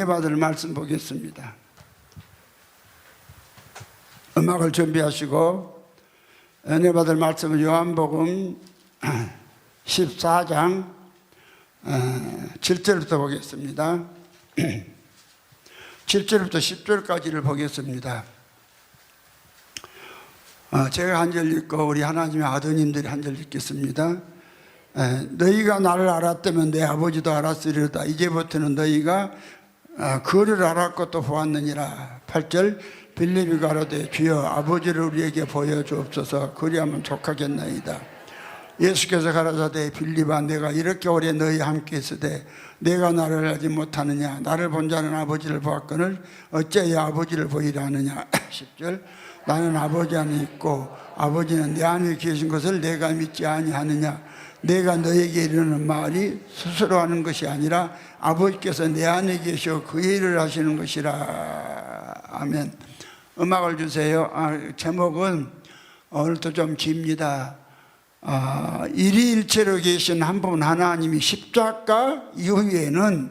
받을 말씀 보겠습니다. 음악을 준비하시고 은혜 받을 말씀은 요한복음 14장 7절부터 보겠습니다. 7절부터 10절까지를 보겠습니다. 제가 한 절 읽고 우리 하나님의 아드님들이 한 절 읽겠습니다. 너희가 나를 알았다면 내 아버지도 알았으리로다. 이제부터는 너희가 그를 알았고 또 보았느니라. 8절 빌립이 가로되 주여 아버지를 우리에게 보여주옵소서. 그리하면 족하겠나이다. 예수께서 가라사대 빌립아 내가 이렇게 오래 너희 함께 있으되 내가 나를 알지 못하느냐. 나를 본 자는 아버지를 보았거늘 어찌하여 아버지를 보이라 하느냐. 10절 나는 아버지 안에 있고 아버지는 내 안에 계신 것을 내가 믿지 아니하느냐. 내가 너에게 이르는 말이 스스로 하는 것이 아니라 아버지께서 내 안에 계셔 그 일을 하시는 것이라. 아멘. 음악을 주세요. 제목은 오늘도 좀 깁니다. 일이일체로 계신 한 분 하나님이 십자가 이후에는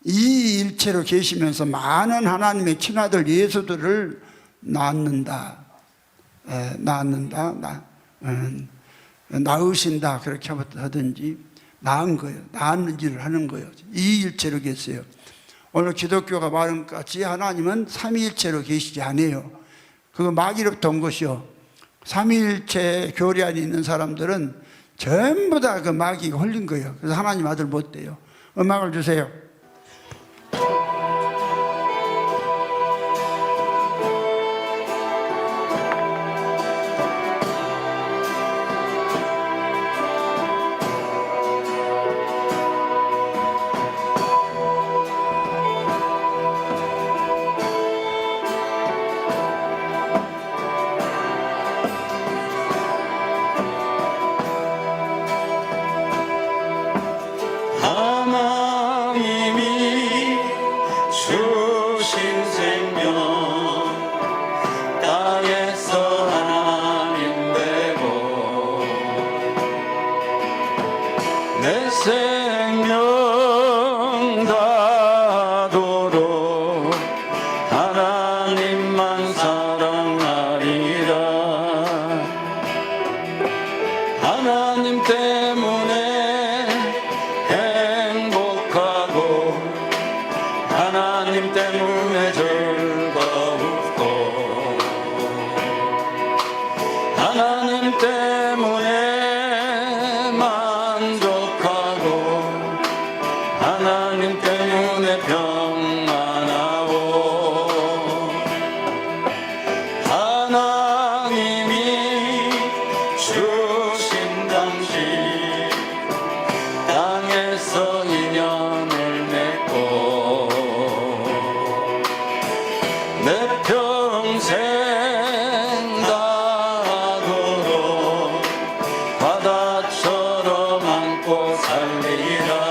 이 일체로 계시면서 많은 하나님의 친아들 예수들을 낳는다. 낳으신다 그렇게 하든지 낳은 거예요. 낳았는지를 하는 거예요. 이 일체로 계세요. 오늘 기독교가 말한 같이 하나님은 삼위일체로 계시지 않아요. 그거 마귀로부터 온 것이요. 삼위일체 교리 안에 있는 사람들은 전부 다 그 마귀가 홀린 거예요. 그래서 하나님 아들 못 돼요. 음악을 주세요. 내 생명 다도록 하나님만 사랑하리라. 하나님 때문에 행복하고 하나님 때문에 즐겁고 하나님 때문에 하나님 때문에 평안하고 하나님이 주신 당시 땅에서 인연을 맺고 내 평생 다도록 바다처럼 안고 살리라.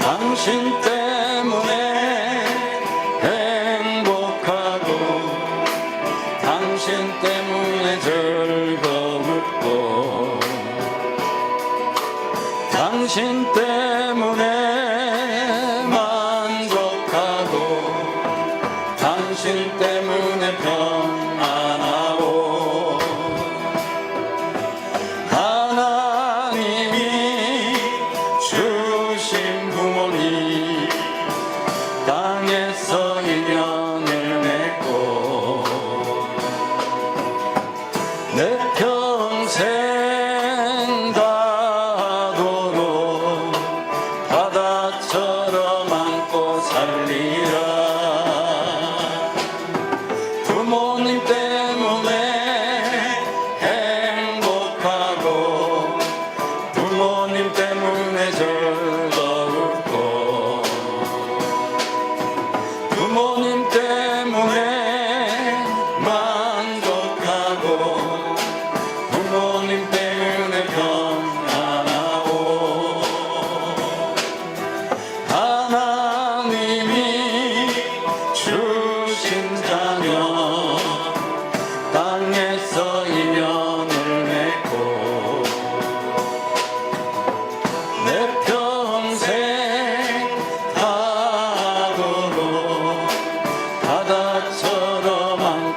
당신 때문에 행복하고 당신 때문에 즐겁고 당신 때문에 만족하고 당신 때문에 평안하고 하나님이 주신 부모님 땅에서 인연을 맺고 내 평생 다도록 바다처럼 안고 살리라. 부모님 때문에 행복하고 부모님 때문에 즐겁고 부모님 때문에 만족하고 부모님 때문에 평안하고 하나님이 주신 자녀 땅에서 인연을 맺고 내 평생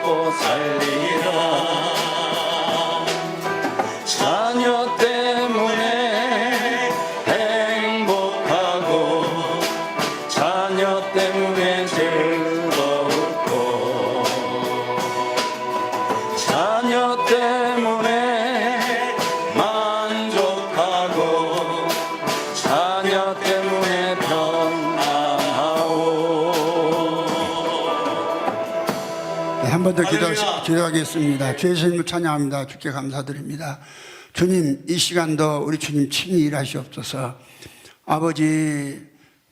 먹고 살리라. 자녀 때문에 행복하고 자녀 때문에 즐거웠고 자녀 때문에 만족하고 자녀 때문에 평안하오. 한 번 더 할렐루야. 기도하겠습니다. 주 예수님을 찬양합니다. 주께 감사드립니다. 주님, 이 시간도 우리 주님 친히 일하시옵소서. 아버지,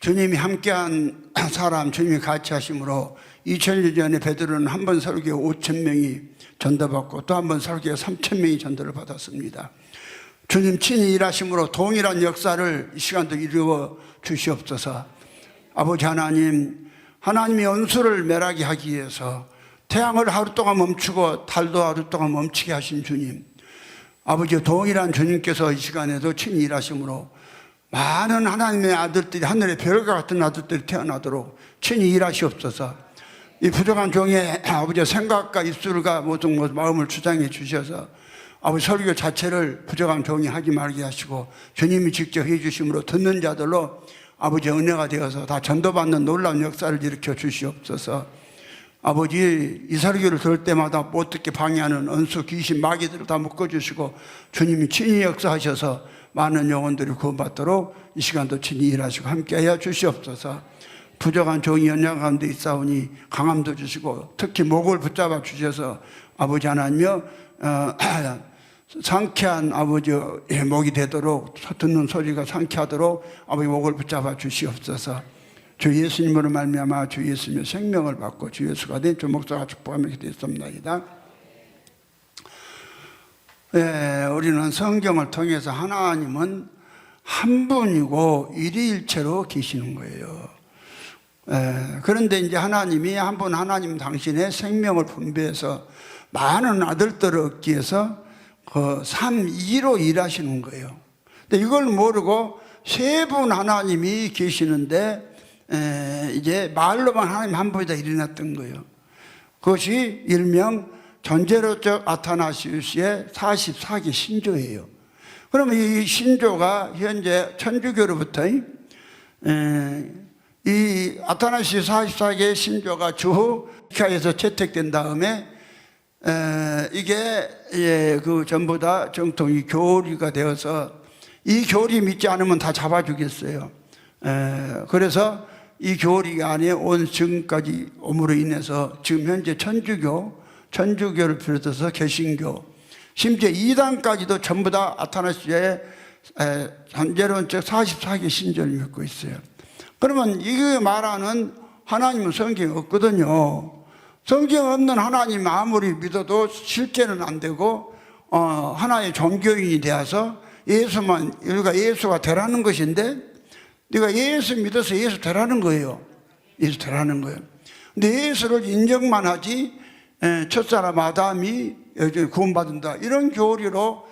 주님이 함께한 사람, 주님이 같이 하심으로 2000년 전에 베드로는 한 번 설교에 5,000명이 전도받고 또 한 번 설교에 3,000명이 전도를 받았습니다. 주님 친히 일하심으로 동일한 역사를 이 시간도 이루어 주시옵소서. 아버지 하나님, 하나님의 언수를 멸하게 하기 위해서 태양을 하루 동안 멈추고 달도 하루 동안 멈추게 하신 주님, 아버지 동일한 주님께서 이 시간에도 친히 일하심으로 많은 하나님의 아들들이, 하늘의 별과 같은 아들들이 태어나도록 친히 일하시옵소서. 이 부족한 종의 아버지의 생각과 입술과 모든 마음을 주장해 주셔서 아버지 설교 자체를 부족한 종이 하지 말게 하시고 주님이 직접 해주심으로 듣는 자들로 아버지 은혜가 되어서 다 전도받는 놀라운 역사를 일으켜 주시옵소서. 아버지, 이 설교를 들을 때마다 못 듣게 방해하는 은수, 귀신, 마귀들을 다 묶어주시고 주님이 친히 역사하셔서 많은 영혼들이 구원받도록 이 시간도 친히 일하시고 함께하여 주시옵소서. 부족한 종이 연약 가운데 있사오니 강함도 주시고 특히 목을 붙잡아 주셔서 아버지 하나님여 상쾌한 아버지의 목이 되도록, 듣는 소리가 상쾌하도록 아버지 목을 붙잡아 주시옵소서. 주 예수님으로 말미암아 주 예수님의 생명을 받고 주 예수가 된 주 목사가 축복하며 기도했습니다. 우리는 성경을 통해서 하나님은 한 분이고 일위일체로 계시는 거예요. 그런데 이제 하나님이 한 분 하나님 당신의 생명을 분배해서 많은 아들들을 얻기 위해서 그 3위로 일하시는 거예요. 근데 이걸 모르고 세 분 하나님이 계시는데 이제 말로만 하나님 한 분이다 일어났던 거예요. 그것이 일명 전제로적 아타나시우스의 44기 신조예요. 그러면 이 신조가 현재 천주교로부터 이 아타나시우스 44기의 신조가 주후카에서 채택된 다음에 이게 그 전부 다 정통이 교리가 되어서 이 교리 믿지 않으면 다 잡아주겠어요. 그래서 이 교리 안에 온 지금까지 om으로 인해서 지금 현재 천주교를 비롯해서 개신교, 심지어 이단까지도 전부 다 아타나시아의 전제론적 44기 신조를 믿고 있어요. 그러면 이게 말하는 하나님은 성경에 없거든요. 성경 없는 하나님 아무리 믿어도 실제는 안 되고 하나의 종교인이 되어서 우리가 예수가 되라는 것인데, 네가 예수 믿어서 예수 되라는 거예요. 예수 되라는 거예요. 근데 예수를 인정만 하지 첫사람 아담이 구원받는다 이런 교리로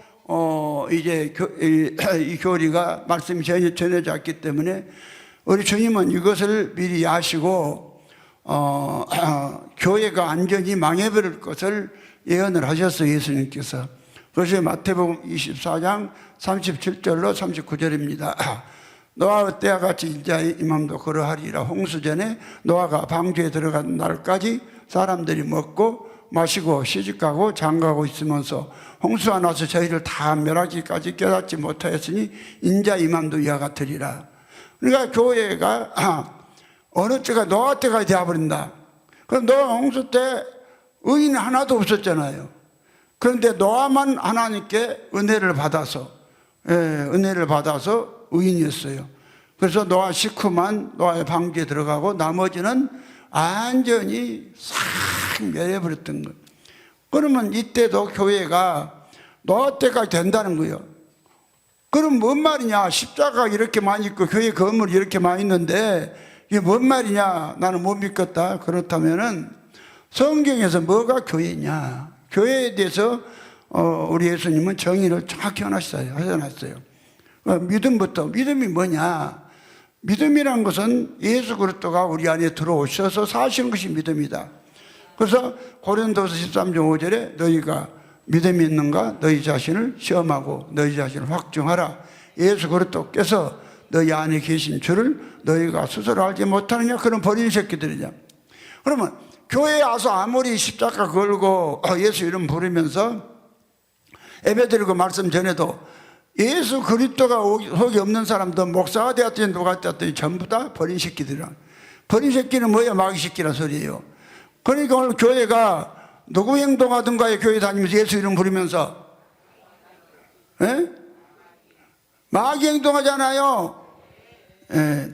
이제 이 교리가 말씀이 전해져 왔기 때문에 우리 주님은 이것을 미리 아시고 교회가 완전히 망해버릴 것을 예언을 하셨어요. 예수님께서. 그래서 마태복음 24장 37절로 39절입니다. 노아의 때와 같이 인자의 임함도 그러하리라. 홍수전에 노아가 방주에 들어간 날까지 사람들이 먹고 마시고 시집가고 장가고 있으면서 홍수가 나서 저희를 다 멸하기까지 깨닫지 못하였으니 인자 임함도 이와 같으리라. 그러니까 교회가 어느 때가 노아 때가 되어버린다. 그럼 노아 홍수 때 의인 하나도 없었잖아요. 그런데 노아만 하나님께 은혜를 받아서 의인이었어요. 그래서 노아 식구만 노아의 방주에 들어가고 나머지는 완전히 싹 멸해버렸던 거예요. 그러면 이때도 교회가 노아 때까지 된다는 거예요. 그럼 뭔 말이냐? 십자가가 이렇게 많이 있고 교회 건물이 이렇게 많이 있는데 이게 뭔 말이냐? 나는 못 믿겠다. 그렇다면은 성경에서 뭐가 교회냐? 교회에 대해서 우리 예수님은 정의를 정확히 하셔놨어요. 믿음부터. 믿음이 뭐냐? 믿음이란 것은 예수 그리스도가 우리 안에 들어오셔서 사시는 것이 믿음이다. 그래서 고린도서 13장 5절에 너희가 믿음이 있는가 너희 자신을 시험하고 너희 자신을 확증하라. 예수 그리스도께서 너희 안에 계신 줄을 너희가 스스로 알지 못하느냐. 그런 버린 새끼들이냐. 그러면 교회에 와서 아무리 십자가 걸고 예수 이름 부르면서 예배드리고 말씀 전해도 예수 그리스도가 속이 없는 사람도 목사가 되었더니 누가 되었더니 전부 다 버린 새끼들이라. 버린 새끼는 뭐예요? 마귀 새끼란 소리예요. 그러니까 오늘 교회가 누구 행동하든가에 교회 다니면서 예수 이름 부르면서 에? 마귀 행동하잖아요. 예.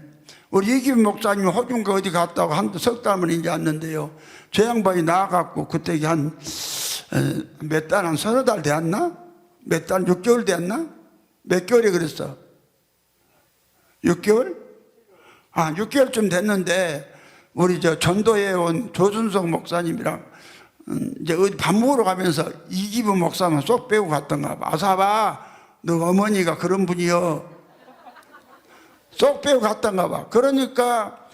우리 이김 목사님 호중가 어디 갔다고 석 달만 이제 왔는데요. 저 양반이 나와갖고 그때 한 몇 달, 한 서너 달 되었나? 몇 달, 6개월 되었나? 몇 개월이 그랬어? 6개월? 6개월쯤 됐는데 우리 저 전도에 온 조준석 목사님이랑 이제 어디 밥 먹으러 가면서 이기부 목사만 쏙 빼고 갔던가 봐. 아사봐, 너 어머니가 그런 분이요. 쏙 빼고 갔던가 봐. 그러니까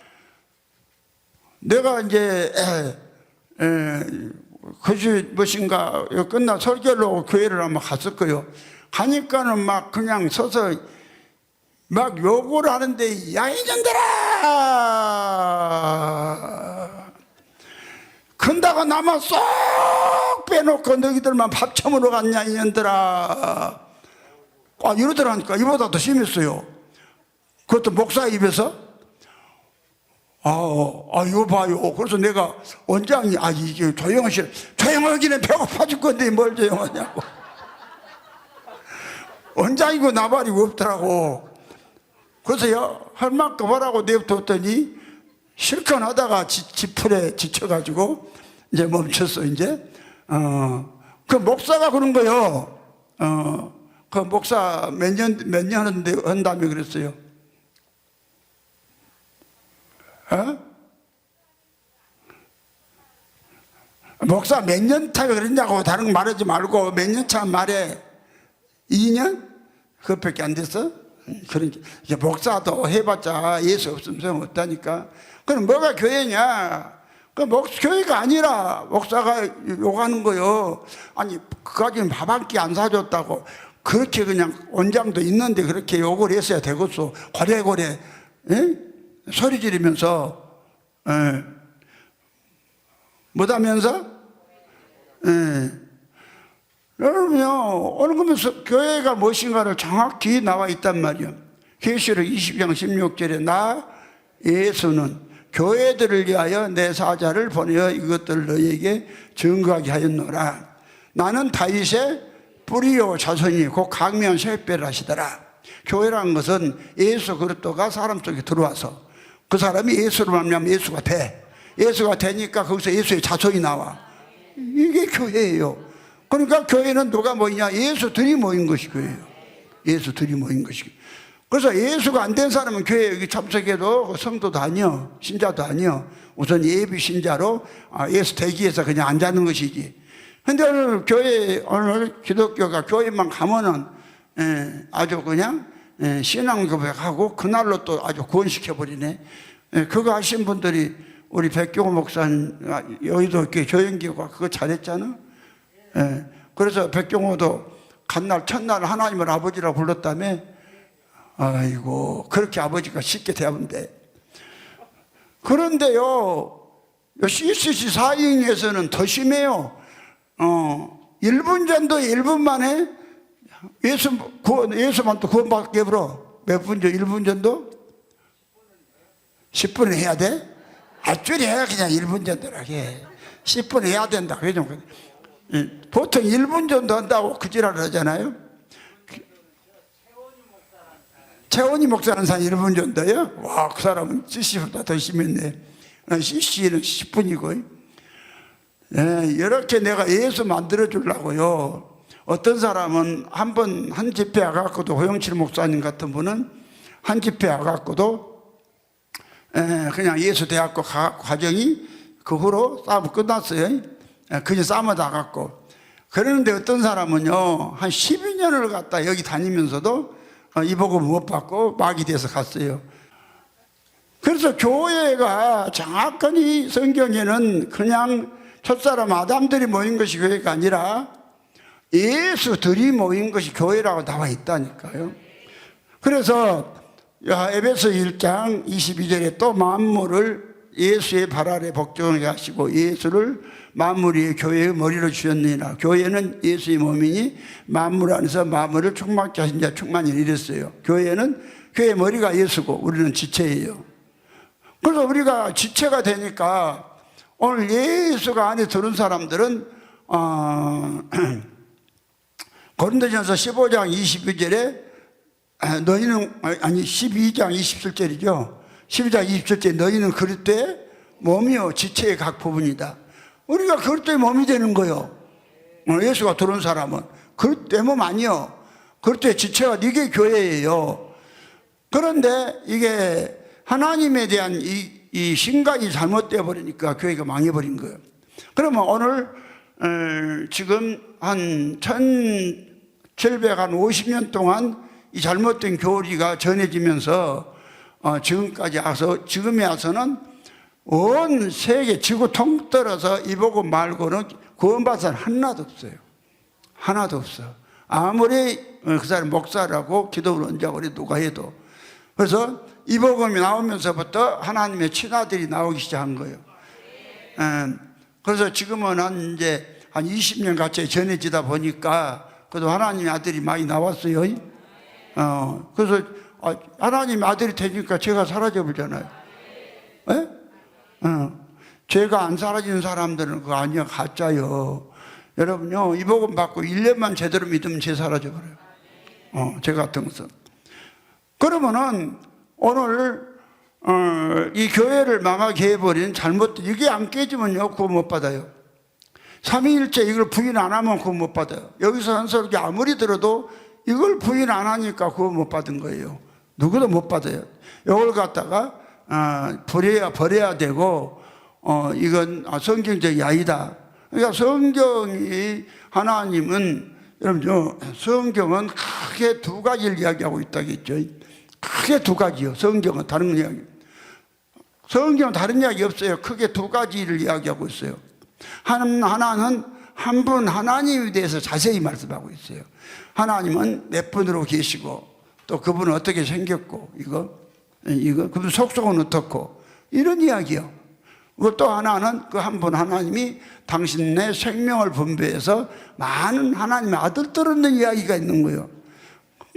내가 이제 그지 무엇인가 끝나 설교로 교회를 한번 갔을 거요. 가니까는 막 그냥 서서 막 욕을 하는데 야 이년들아 큰다고 나만 쏙 빼놓고 너희들만 밥 처먹으러 갔냐 이년들아. 이러더라니까. 이보다 더 심했어요. 그것도 목사 입에서. 이거 봐요. 그래서 내가 원장이 이게 조용하기는 배고파 죽겠는데 뭘 조용하냐고. 원장이고 나발이고 없더라고. 그래서 할 만큼 하라고 내버렸더니 실컷 하다가 지풀에 지쳐가지고 이제 멈췄어. 이제 그 목사가 그런 거요. 그 목사 몇 년 한다며 그랬어요. 목사 몇 년 차 그랬냐고. 다른 거 말하지 말고 몇 년 차 말해. 2년? 그것밖에 안 됐어? 그러니까 이제 목사도 해봤자 예수 없으면 소용없다니까. 그럼 뭐가 교회냐? 교회가 아니라 목사가 욕하는 거요. 아니 그까지는 밥 한 끼 안 사줬다고 그렇게 그냥 원장도 있는데 그렇게 욕을 했어야 되겠어. 고래고래 소리 지르면서 못하면서 여러분요, 오늘 보면서 교회가 무엇인가를 정확히 나와 있단 말이에요. 계시록 20장 16절에 나 예수는 교회들을 위하여 내 사자를 보내어 이것들을 너희에게 증거하게 하였노라. 나는 다윗의 뿌리요 자손이 곧 강미한 셋배를 하시더라. 교회라는 것은 예수 그리스도가 사람 속에 들어와서 그 사람이 예수로 만나면 예수가 돼. 예수가 되니까 거기서 예수의 자손이 나와. 이게 교회예요. 그러니까 교회는 누가 모이냐? 예수들이 모인 것이 교회예요. 예수들이 모인 것이. 그래서 예수가 안 된 사람은 교회에 여기 참석해도 성도도 아니요, 신자도 아니요. 우선 예비 신자로 예수 대기해서 그냥 앉아있는 것이지. 근데 오늘 교회, 오늘 기독교가 교회만 가면은 아주 그냥 신앙 고백하고 그날로 또 아주 구원시켜버리네. 그거 하신 분들이 우리 백경호 목사님, 여의도 교회 조영기가 그거 잘했잖아. 그래서 백경호도 간날 첫날 하나님을 아버지라고 불렀다며. 아이고 그렇게 아버지가 쉽게 대하면 돼. 그런데요 CCC 사행에서는 더 심해요. 1분 전도 1분 만에 예수만 또 구원받게 불어. 몇 분 전? 1분 전도? 10분 해야 돼? 줄여야 그냥 1분 전도라 해. 10분 해야 된다. 보통 1분 전도 한다고 그 지랄을 하잖아요. 최원희 목사라는 사람이 1분 전도요? 와, 그 사람은 CC보다 더 심했네. CC는 10분이고. 이렇게 내가 예수 만들어 주려고요. 어떤 사람은 한 집회 와갖고도 호영칠 목사님 같은 분은 한 집회 와갖고도 그냥 예수 대학교 과정이 그 후로 싸움 끝났어요. 그냥 싸움하다 갖고. 그러는데 어떤 사람은요, 한 12년을 갖다 여기 다니면서도 이 복음 못 받고 막이 돼서 갔어요. 그래서 교회가 정확하니 성경에는 그냥 첫사람 아담들이 모인 것이 교회가 아니라 예수들이 모인 것이 교회라고 나와 있다니까요. 그래서 에베소 1장 22절에 또 만물을 예수의 발 아래 복종하게 하시고 예수를 만물 위에 교회의 머리로 주셨느니라. 교회는 예수의 몸이니 만물 안에서 만물을 충만케 하신 자 충만이라 이랬어요. 교회는 교회의 머리가 예수고 우리는 지체예요. 그래서 우리가 지체가 되니까 오늘 예수가 안에 들은 사람들은 고린도전서 15장 22절에 너희는 아니 12장 27절이죠. 12장 27절에 너희는 그리스도의 몸이요 지체의 각 부분이다. 우리가 그리스도의 몸이 되는 거요. 예수가 들어온 사람은 그리스도의 몸 아니요. 그리스도의 지체가 이게 교회예요. 그런데 이게 하나님에 대한 이 신각이 잘못되어 버리니까 교회가 망해버린 거예요. 그러면 오늘 지금 한 1750년 동안 이 잘못된 교리가 전해지면서 지금까지 와서 지금에 와서는 온 세계 지구 통틀어서 이복음 말고는 구원받은 사람 하나도 없어요. 하나도 없어. 아무리 그 사람 목사라고 기도를 언자고 그래 누가 해도. 그래서 이복음이 나오면서부터 하나님의 친아들이 나오기 시작한 거예요. 그래서 지금은 한 20년 같이 전해지다 보니까 그래도 하나님의 아들이 많이 나왔어요. 그래서 하나님의 아들이 되니까 죄가 사라져 버리잖아요. 예? 죄가 안 사라지는 사람들은 그거 아니야, 가짜요. 여러분요, 이 복음 받고 1년만 제대로 믿으면 죄 사라져 버려요. 죄 같은 것은. 그러면은 오늘 이 교회를 망하게 해버린 잘못된 이게 안 깨지면요 구원 못 받아요. 삼위일체 이걸 부인 안 하면 구원 못 받아요. 여기서 한 소리 아무리 들어도 이걸 부인 안 하니까 구원 못 받은 거예요. 누구도 못 받아요. 이걸 갖다가 버려야 되고 이건 성경적이 아니다. 그러니까 성경이 하나님은 여러분 성경은 크게 두 가지를 이야기하고 있다겠죠. 크게 두 가지요. 성경은 다른 이야기. 성경은 다른 이야기 없어요. 크게 두 가지를 이야기하고 있어요. 하나는 한 분 하나님에 대해서 자세히 말씀하고 있어요. 하나님은 몇 분으로 계시고 또 그분은 어떻게 생겼고 이거 그분 속성은 어떻고 이런 이야기요. 또 하나는 그 한 분 하나님이 당신의 생명을 분배해서 많은 하나님의 아들들을 얻는 이야기가 있는 거예요.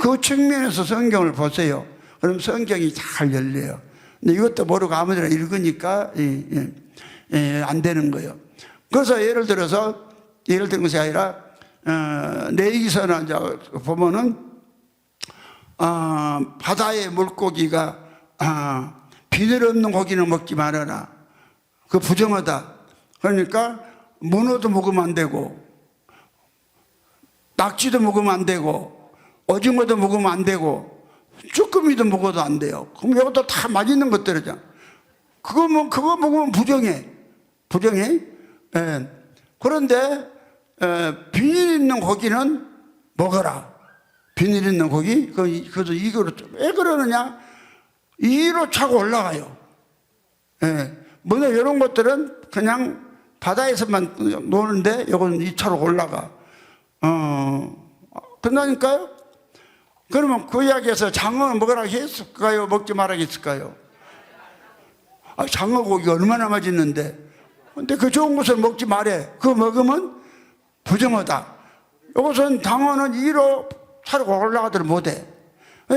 그 측면에서 성경을 보세요. 그럼 성경이 잘 열려요. 근데 이것도 모르고 아무데나 읽으니까 안 되는 거예요. 그래서 예를 든 것이 아니라 내기서나 이제 보면은 바다의 물고기가 비늘 없는 고기는 먹지 말아라. 그 부정하다. 그러니까 문어도 먹으면 안 되고 낙지도 먹으면 안 되고 오징어도 먹으면 안 되고 쭈꾸미도 먹어도 안 돼요. 그럼 이것도 다 맛있는 것들이잖아. 그거 먹으면 부정해. 예. 그런데 비닐 있는 고기는 먹어라. 비닐 있는 고기. 그래서 이거로 왜 그러느냐? 이로 차고 올라가요. 예. 뭐냐 이런 것들은 그냥 바다에서만 노는데 이건 2차로 올라가. 그러니까요. 그러면 그 이야기에서 장어는 먹으라 했을까요? 먹지 말라 했을까요? 장어 고기가 얼마나 맛있는데. 근데 그 좋은 것을 먹지 말래. 그거 먹으면 부정하다. 이것은 장어는 2로 차로 올라가도록 못해.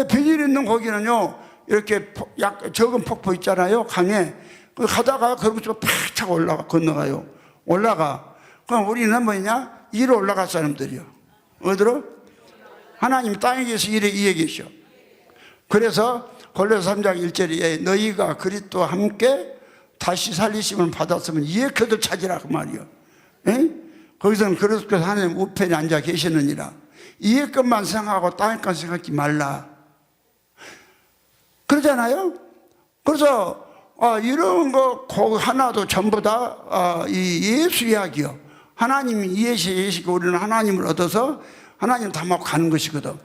비닐 있는 고기는요, 이렇게 적은 폭포 있잖아요, 강에. 가다가 거기서 팍 차고 건너가요. 올라가. 그럼 우리는 뭐냐? 2로 올라갈 사람들이요. 어디로? 하나님 땅에 계셔 이에 계셔. 그래서 골로새 3장 1절에 너희가 그리스도와 함께 다시 살리심을 받았으면 이의 것을 찾으라 그 말이요. 에? 거기서는 그리스도께서 하나님 우편에 앉아 계시느니라. 이의 것만 생각하고 땅의 것 생각하지 말라. 그러잖아요. 그래서 이런 거 하나도 전부 다 이 예수 이야기요. 하나님이 예시고 우리는 하나님을 얻어서 하나님 닮아고 가는 것이거든.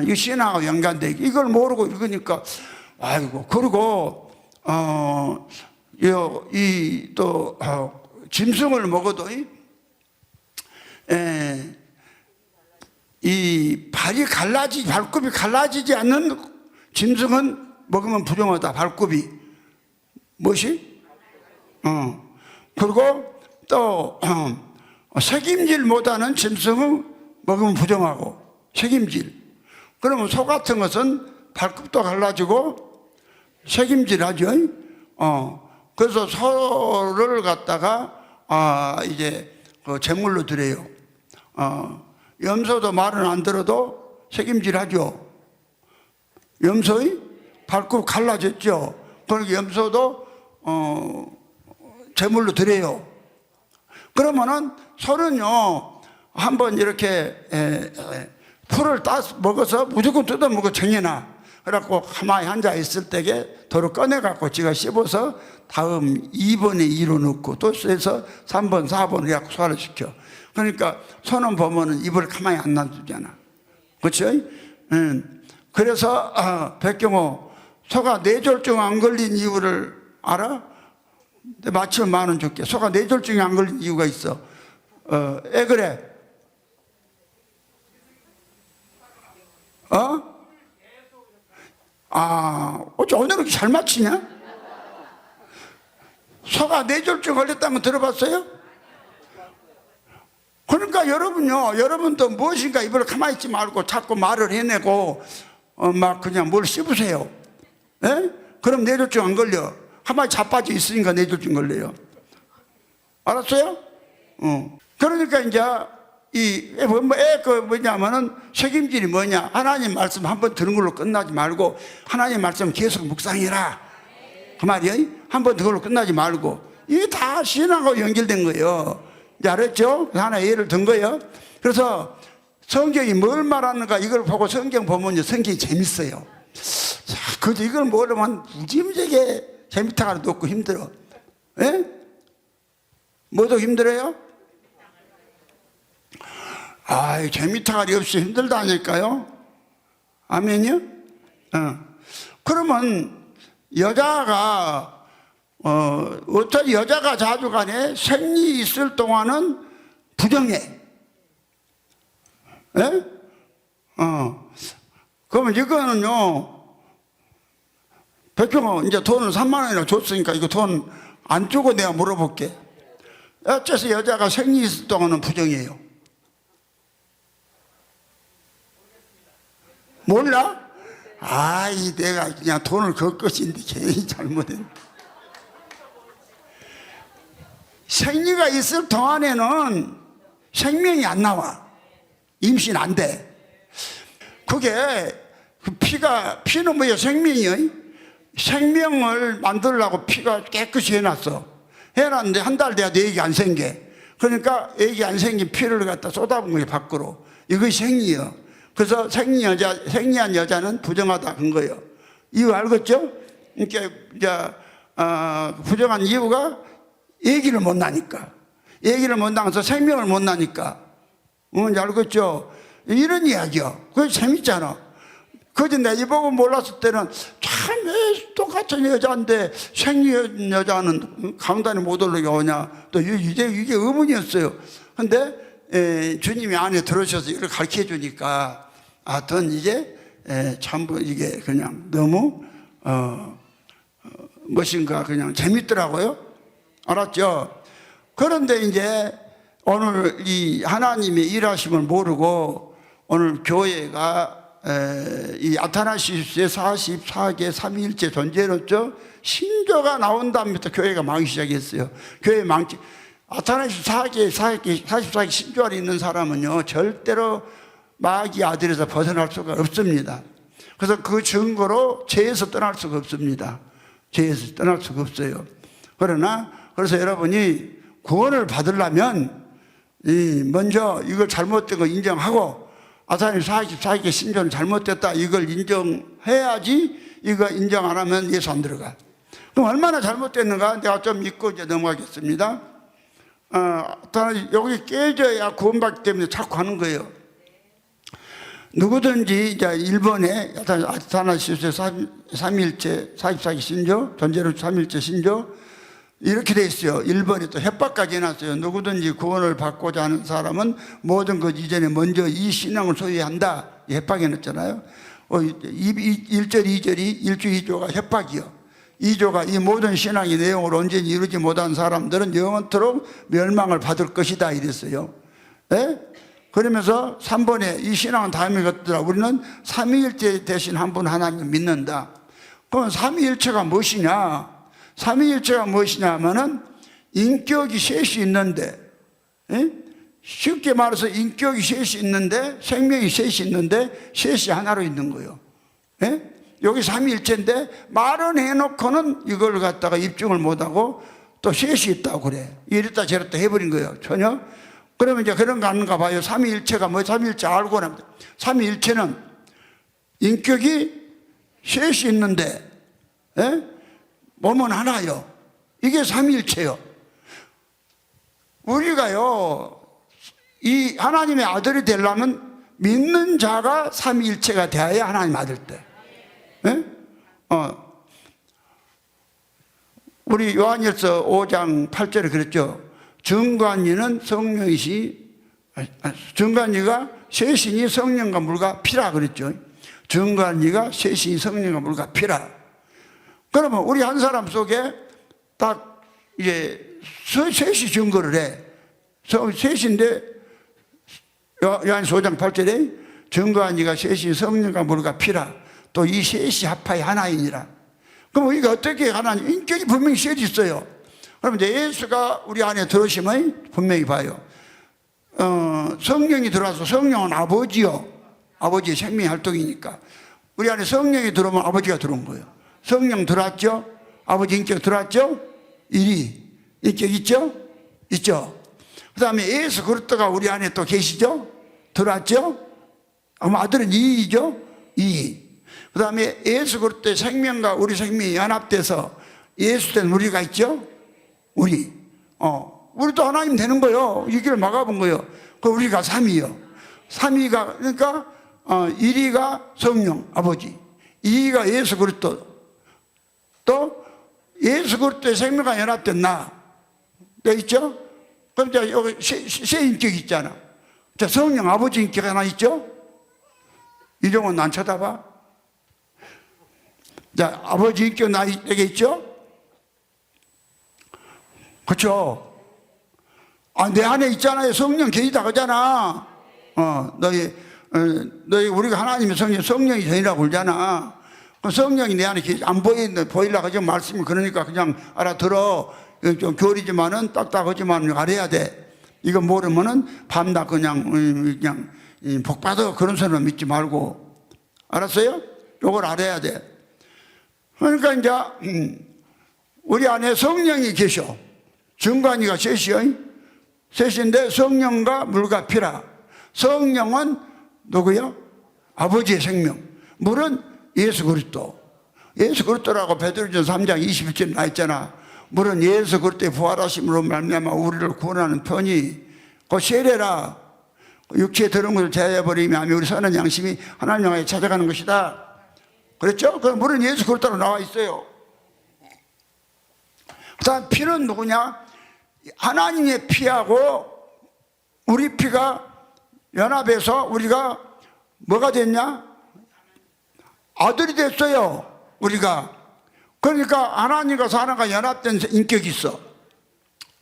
이거 신앙하고 연관돼. 이걸 모르고 읽으니까 아이고. 그리고 또 짐승을 먹어도 이 발굽이 갈라지지 않는 짐승은 먹으면 부정하다. 발굽이 무엇이? 그리고 또 새김질 못하는 짐승은 먹으면 부정하고 새김질. 그러면 소 같은 것은 발굽도 갈라지고 새김질하죠. 그래서 소를 갖다가 이제 그 제물로 드려요. 염소도 말은 안 들어도 책임질하죠. 염소의 발굽 갈라졌죠. 그러니까 염소도 제물로 드려요. 그러면은 소는요 한번 이렇게 풀을 먹어서 무조건 뜯어 먹어 정해놔. 그래갖고 가만히 앉아 있을 때에 도로 꺼내갖고 지가 씹어서 다음 2번에 2로 넣고 또 해서 3번, 4번 이렇게 소화를 시켜. 그러니까 소는 보면은 입을 가만히 안 놔두잖아. 그렇죠? 그래서 백경호 소가 뇌졸중 안 걸린 이유를 알아? 맞추면 10,000원 줄게. 소가 뇌졸중이 안 걸린 이유가 있어. 왜 그래? 어째 오늘 이렇게 잘 맞히냐? 소가 뇌졸중 걸렸다는 거 들어봤어요? 그러니까 여러분도 무엇인가 입을 가만히 있지 말고 자꾸 말을 해내고 막 그냥 뭘 씹으세요. 에? 그럼 뇌졸중 안 걸려. 가만히 자빠져 있으니까 뇌졸중 걸려요. 알았어요? 그러니까 이제 뭐냐면은 책임질이 뭐냐? 하나님 말씀 한번 들은 걸로 끝나지 말고 하나님 말씀 계속 묵상해라. 그 말이에요. 한번 그걸로 끝나지 말고 이게 다 신앙하고 연결된 거예요. 이제 알았죠? 하나 예를 든 거예요. 그래서 성경이 뭘 말하는가 이걸 보고 성경 보면 성경이 재밌어요. 자, 그저 이걸 모르면 무지무지하게 재밌다가 놓고 힘들어. 예? 뭐도 힘들어요? 재미타갈이 없이 힘들다니까요. 아멘이요? 그러면 여자가 어떤 여자가 자주 간에 생리 있을 동안은 부정해. 예? 그러면 이거는요, 백종호 이제 돈을 3만 원이나 줬으니까 이거 돈 안 주고 내가 물어볼게. 어째서 여자가 생리 있을 동안은 부정해요? 몰라? 내가 그냥 돈을 걸 것인데 괜히 잘못했네. 생리가 있을 동안에는 생명이 안 나와. 임신 안 돼. 그게 피는 뭐야? 생명이요. 생명을 만들려고 피가 깨끗이 해놨는데 한 달 돼야 애기 안 생겨. 그러니까 애기 안 생긴 피를 갖다 쏟아본 거예요, 밖으로. 이것이 생리요. 그래서 생리한 여자는 부정하다 한 거예요. 이유 알겠죠? 그러니까 이제 부정한 이유가 애기를 못 낳으니까. 애기를 못 낳아서 생명을 못 낳으니까. 뭔지 알겠죠? 이런 이야기요. 그게 재밌잖아. 그지 내가 이 보고 몰랐을 때는 참 똑같은 여자인데 생리한 여자는 강단에 못 올라게 오냐. 또 이게 의문이었어요. 근데 주님이 안에 들어오셔서 이걸 가르쳐 주니까 전 이제 전부 이게 그냥 너무 무엇인가 그냥 재밌더라고요. 알았죠? 그런데 이제 오늘 이 하나님의 일하심을 모르고 오늘 교회가 이 아타나시스의 44개 삼위일체 존재론적 신조가 나온 다음부터 교회가 망하기 시작했어요. 교회 망치. 아타나시스 44개 신조 안에 있는 사람은요 절대로 마귀 아들에서 벗어날 수가 없습니다. 그래서 그 증거로 죄에서 떠날 수가 없습니다. 죄에서 떠날 수가 없어요. 그래서 여러분이 구원을 받으려면 먼저 이걸 잘못된 거 인정하고 아타나시스 44개 신조는 잘못됐다 이걸 인정해야지. 이거 인정 안 하면 예수 안 들어가. 그럼 얼마나 잘못됐는가 내가 좀 믿고 이제 넘어가겠습니다. 여기 깨져야 구원받기 때문에 자꾸 하는 거예요. 누구든지 이제 일본에 아타나시스의 3일째 44기 신조, 존재론 3일째 신조, 이렇게 돼 있어요. 1번이 또 협박까지 해놨어요. 누구든지 구원을 받고자 하는 사람은 모든 것 이전에 먼저 이 신앙을 소유해야 한다. 협박해 놨잖아요. 1절 2절이 1주 2조가 협박이요. 2조가 이 모든 신앙의 내용을 온전히 이루지 못한 사람들은 영원토록 멸망을 받을 것이다 이랬어요. 네? 그러면서 3번에 이 신앙은 다음에 것들아 우리는 삼위일체 대신 한 분 하나님 믿는다. 그럼 삼위일체가 무엇이냐? 삼위일체가 무엇이냐 하면은 인격이 셋이 있는데, 예? 쉽게 말해서 인격이 셋이 있는데 생명이 셋이 있는데 셋이 하나로 있는 거예요. 예? 여기 삼위일체인데 말은 해놓고는 이걸 갖다가 입증을 못하고 또 셋이 있다고 그래. 이랬다 저랬다 해버린 거예요. 전혀. 그러면 이제 그런 거 아닌가 봐요. 삼위일체가 뭐 삼위일체 알고 나면 삼위일체는 인격이 셋이 있는데, 예? 몸은 하나요. 이게 삼위일체요. 우리가요, 이 하나님의 아들이 되려면 믿는 자가 삼위일체가 되어야 하나님 아들 때. 예? 우리 요한일서 5장 8절에 그랬죠. 정관이는 성령이시, 정관이가 셋이니 성령과 물과 피라 그랬죠. 정관이가 셋이니 성령과 물과 피라. 그러면 우리 한 사람 속에 딱 이제 셋이 증거를 해. 셋인데 요한일서 5장 8절에 정관이가 셋이 성령과 물과 피라. 또 이 셋이 합하여 하나이니라. 그럼 우리가 어떻게 하나님 인격이 분명히 셋이 있어요. 그럼 이제 예수가 우리 안에 들어오시면 분명히 봐요. 성령이 들어와서 성령은 아버지요. 아버지의 생명의 활동이니까. 우리 안에 성령이 들어오면 아버지가 들어온 거예요. 성령 들어왔죠? 아버지 인격 들어왔죠? 1위. 인격 있죠? 있죠. 그 다음에 예수 그리스도가 우리 안에 또 계시죠? 들어왔죠? 아마 아들은 2위죠? 2위. 그 다음에 예수 그리스도의 생명과 우리 생명이 연합돼서 예수 된 우리가 있죠? 우리. 우리도 하나님 되는 거예요. 이 길을 막아본 거예요. 그 우리가 3위요. 3위가, 그러니까, 1위가 성령, 아버지. 2위가 예수 그리스도. 또, 예수 그리스도의 생명과 연합된 나. 여기 있죠? 그럼 이제 여기 세 인격이 있잖아. 자, 성령, 아버지 인격 하나 있죠? 이종은 안 쳐다봐? 자, 아버지 인격 나에게 있죠? 그렇죠? 내 안에 있잖아요. 성령 계시다 그러잖아. 너희 우리가 하나님의 성령이 전이라고 그러잖아. 성령이 내 안에 안 보이려고 하지 말씀이 그러니까 그냥 알아들어. 좀 교리지만은 딱딱하지만 알아야 돼. 이거 모르면은 밤낮 그냥 복 받아 그런 소리는 믿지 말고. 알았어요? 요걸 알아야 돼. 그러니까 이제 우리 안에 성령이 계셔. 정관이가 셋이요. 셋인데 성령과 물과 피라. 성령은 누구요? 아버지의 생명. 물은 예수 그리스도. 예수 그리스도라고 베드로전서 3장 21절에 나있잖아. 물은 예수 그리스도의 부활하심으로 말미암아 우리를 구원하는 편이 그 세례라. 육체에 들은 것을 제해버리며 우리 선한 양심이 하나님 나라에 찾아가는 것이다. 그렇죠? 그 물은 예수 그리스도로 나와 있어요. 그 다음 피는 누구냐? 하나님의 피하고 우리 피가 연합해서 우리가 뭐가 됐냐? 아들이 됐어요. 우리가. 그러니까 하나님과 사람과 연합된 인격이 있어.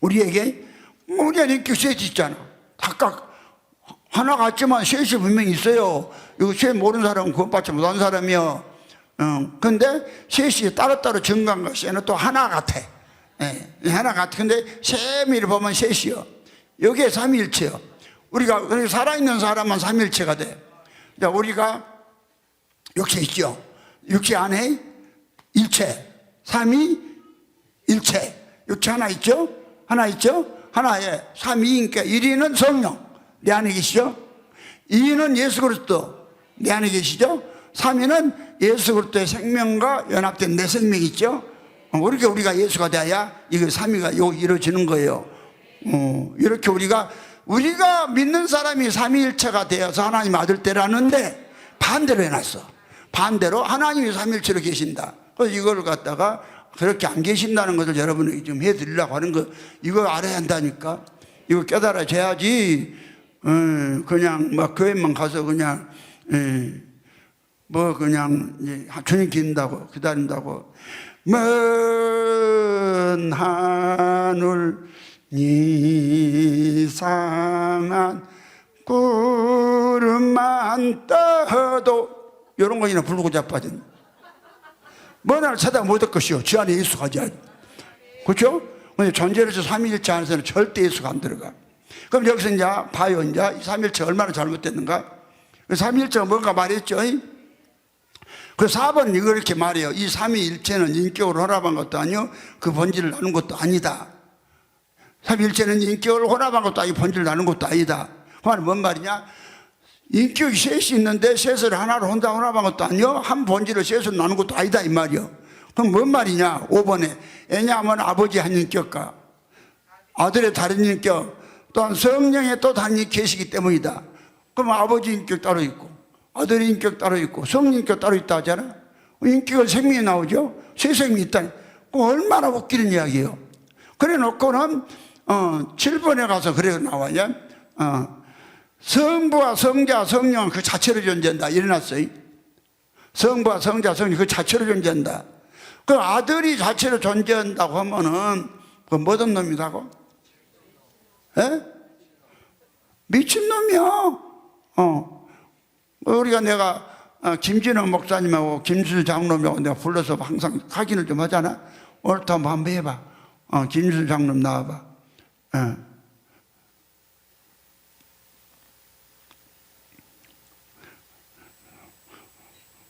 우리에게 인격 셋이 있잖아. 각각 하나 같지만 셋이 분명히 있어요. 이거 셋 모르는 사람은 구원받지 못한 사람이요. 근데 셋이 따로따로 정관 것이 또 하나 같아. 하나 같아. 근데 세미를 보면 셋이요. 여기에 삼위일체요. 우리가 살아있는 사람만 삼위일체가 돼. 우리가 육체 있죠. 육체 안에 일체, 삼위일체. 육체 하나 있죠? 하나 있죠? 하나에 삼위니까 1위는 성령, 내 안에 계시죠? 2위는 예수 그리스도, 내 안에 계시죠? 3위는 예수 그리스도의 생명과 연합된 내 생명이 있죠? 우리가 예수가 되어야 이거 3위가 이루어지는 거예요. 이렇게 우리가 믿는 사람이 삼위일체가 되어서 하나님 아들 되라는데 반대로 해놨어. 반대로 하나님이 삼위일체로 계신다. 그래서 이걸 갖다가 그렇게 안 계신다는 것을 여러분에게 좀 해드리려고 하는 거, 이거 알아야 한다니까. 이거 깨달아져야지. 그냥 막 교회만 가서 그냥 뭐 그냥 주님 기다린다고 기다린다고 먼 하늘 이상한 구름만 떠도 이런 거이나 부르고 자빠진 먼 하늘 찾아 못 올 것이요 주 안에 예수가 하지. 그렇죠? 근데 존재로서 삼위일체 안에서는 절대 예수가 안 들어가. 그럼 여기서 이제 봐요. 이제 삼위일체가 얼마나 잘못됐는가. 삼위일체가 뭔가 말했죠. 그 4번은 이걸 이렇게 말해요. 이 삼위일체는 인격으로 혼합한 것도 아니요 그 본질을 나눈 것도 아니다. 삼위일체는 인격을 혼합한 것도 아니고 본질을 나눈 것도 아니다. 그 말은 뭔 말이냐. 인격이 셋이 있는데 셋을 하나로 혼자 혼합한 것도 아니요 한 본질을 셋으로 나눈 것도 아니다 이 말이요. 그럼 뭔 말이냐. 5번에 왜냐하면 아버지 한 인격과 아들의 다른 인격 또한 성령의 또 다른 인격이 계시기 때문이다. 그럼 아버지 인격 따로 있고 아들의 인격 따로 있고 성령 인격 따로 있다 하잖아. 인격은 생명이 나오죠. 새 생명이 있다니. 얼마나 웃기는 이야기예요. 그래 놓고는 7번에 가서 그래 나와요. 성부와 성자 성령은 그 자체로 존재한다. 일어났어요. 성부와 성자 성령 그 자체로 존재한다. 그 아들이 자체로 존재한다고 하면은 그 뭐든 놈이라고? 에? 미친놈이야. 우리가 내가 김진호 목사님하고 김술 장로님하고 내가 불러서 항상 확인을 좀 하잖아. 오늘부터 한번 해봐. 김술 장로님 나와봐.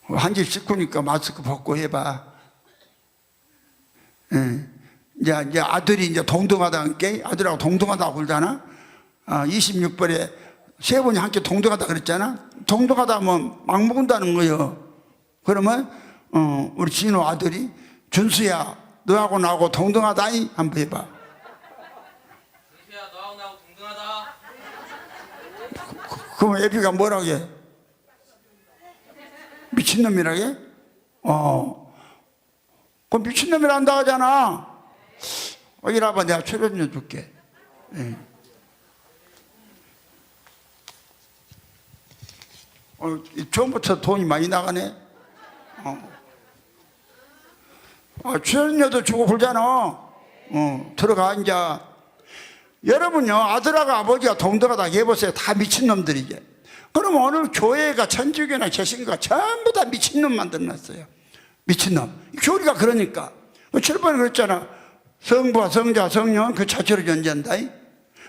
한집 식구니까 마스크 벗고 해봐. 이제 아들이 이제 동등하다는 게 아들하고 동등하다고 그러잖아. 26번에 세 분이 함께 동등하다 그랬잖아. 동등하다 하면 막 먹는다는 거예요. 그러면 우리 진호 아들이 준수야 너하고 나하고 동등하다이 한번 해봐. 준수야 너하고 나하고 동등하다. 그럼 애비가 뭐라고 해? 미친놈이라고 해? 그럼 미친놈이라 한다 하잖아. 이리 와봐 내가 출연 좀 줄게. 처음부터 돈이 많이 나가네. 출연료도 주고 그러잖아. 들어가 이제. 여러분요 아들하고 아버지가 동등하다 해보세요. 다 미친놈들이지. 그럼 오늘 교회가 천주교나 개신교가 전부 다 미친놈 만들어놨어요. 미친놈. 교리가 그러니까. 7번에 그랬잖아. 성부와 성자 성령은 그 자체로 존재한다.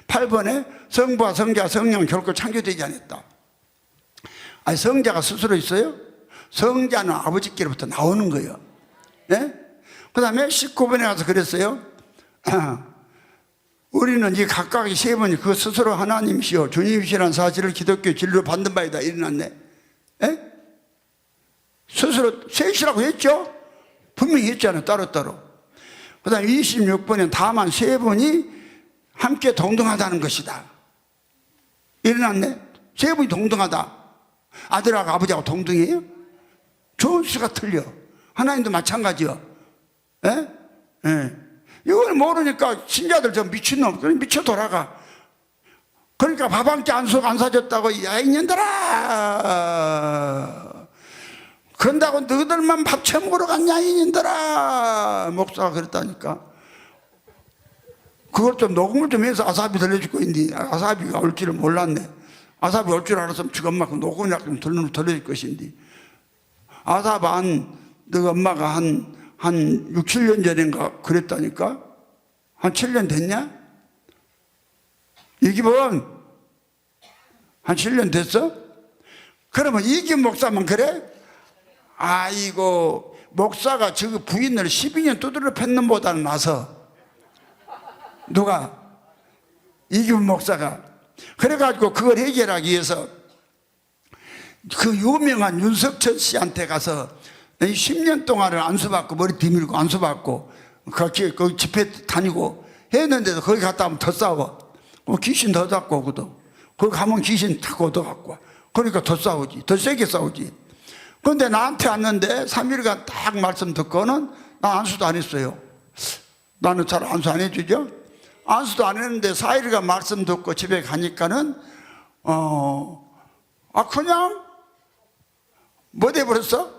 8번에 성부와 성자 성령은 결코 창조되지 않았다. 아니 성자가 스스로 있어요? 성자는 아버지께로부터 나오는 거예요. 예? 그 다음에 19번에 가서 그랬어요. 우리는 이 각각의 세 분이 그 스스로 하나님이시여 주님이시라는 사실을 기독교 진리로 받는 바이다. 일어났네. 예? 스스로 셋이라고 했죠? 분명히 했잖아요. 따로따로. 그 다음에 26번엔 다만 세 분이 함께 동등하다는 것이다. 일어났네. 세 분이 동등하다. 아들하고 아버지하고 동등해요? 존수가 틀려. 하나님도 마찬가지요. 예? 예. 이걸 모르니까 신자들 좀 미친놈, 미쳐 돌아가. 그러니까 밥 한 끼 안 사줬다고, 야, 이년들아. 그런다고 너희들만 밥 처먹으러 갔냐, 이년들아. 목사가 그랬다니까. 그걸 좀 녹음을 좀 해서 아사비 들려주고 있는데, 아사비가 올 줄을 몰랐네. 아사비 올 줄 알았으면 지금 엄마가 녹음이나 좀 들려줄 것인데. 아사바 너 엄마가 한 6, 7년 전인가 그랬다니까? 한 7년 됐냐? 이기본 한 7년 됐어? 그러면 이김 목사만 그래? 아이고 목사가 저 부인을 12년 두드려 팼는 보다는 나서 누가? 이김 목사가 그래가지고 그걸 해결하기 위해서 그 유명한 윤석천 씨한테 가서 10년 동안을 안수받고 머리 뒤밀고 안수받고 거기 집회 다니고 했는데도 거기 갔다 하면 더 싸워. 귀신 더 잡고 오거든. 거기 가면 귀신 타고 얻어갖고 와. 그러니까 더 싸우지. 더 세게 싸우지. 그런데 나한테 왔는데 3일간 딱 말씀 듣고는 나 안수도 안 했어요. 나는 잘 안수 안 해주죠. 안수도 안 했는데 사일이가 말씀 듣고 집에 가니까는 그냥 뭐 돼버렸어?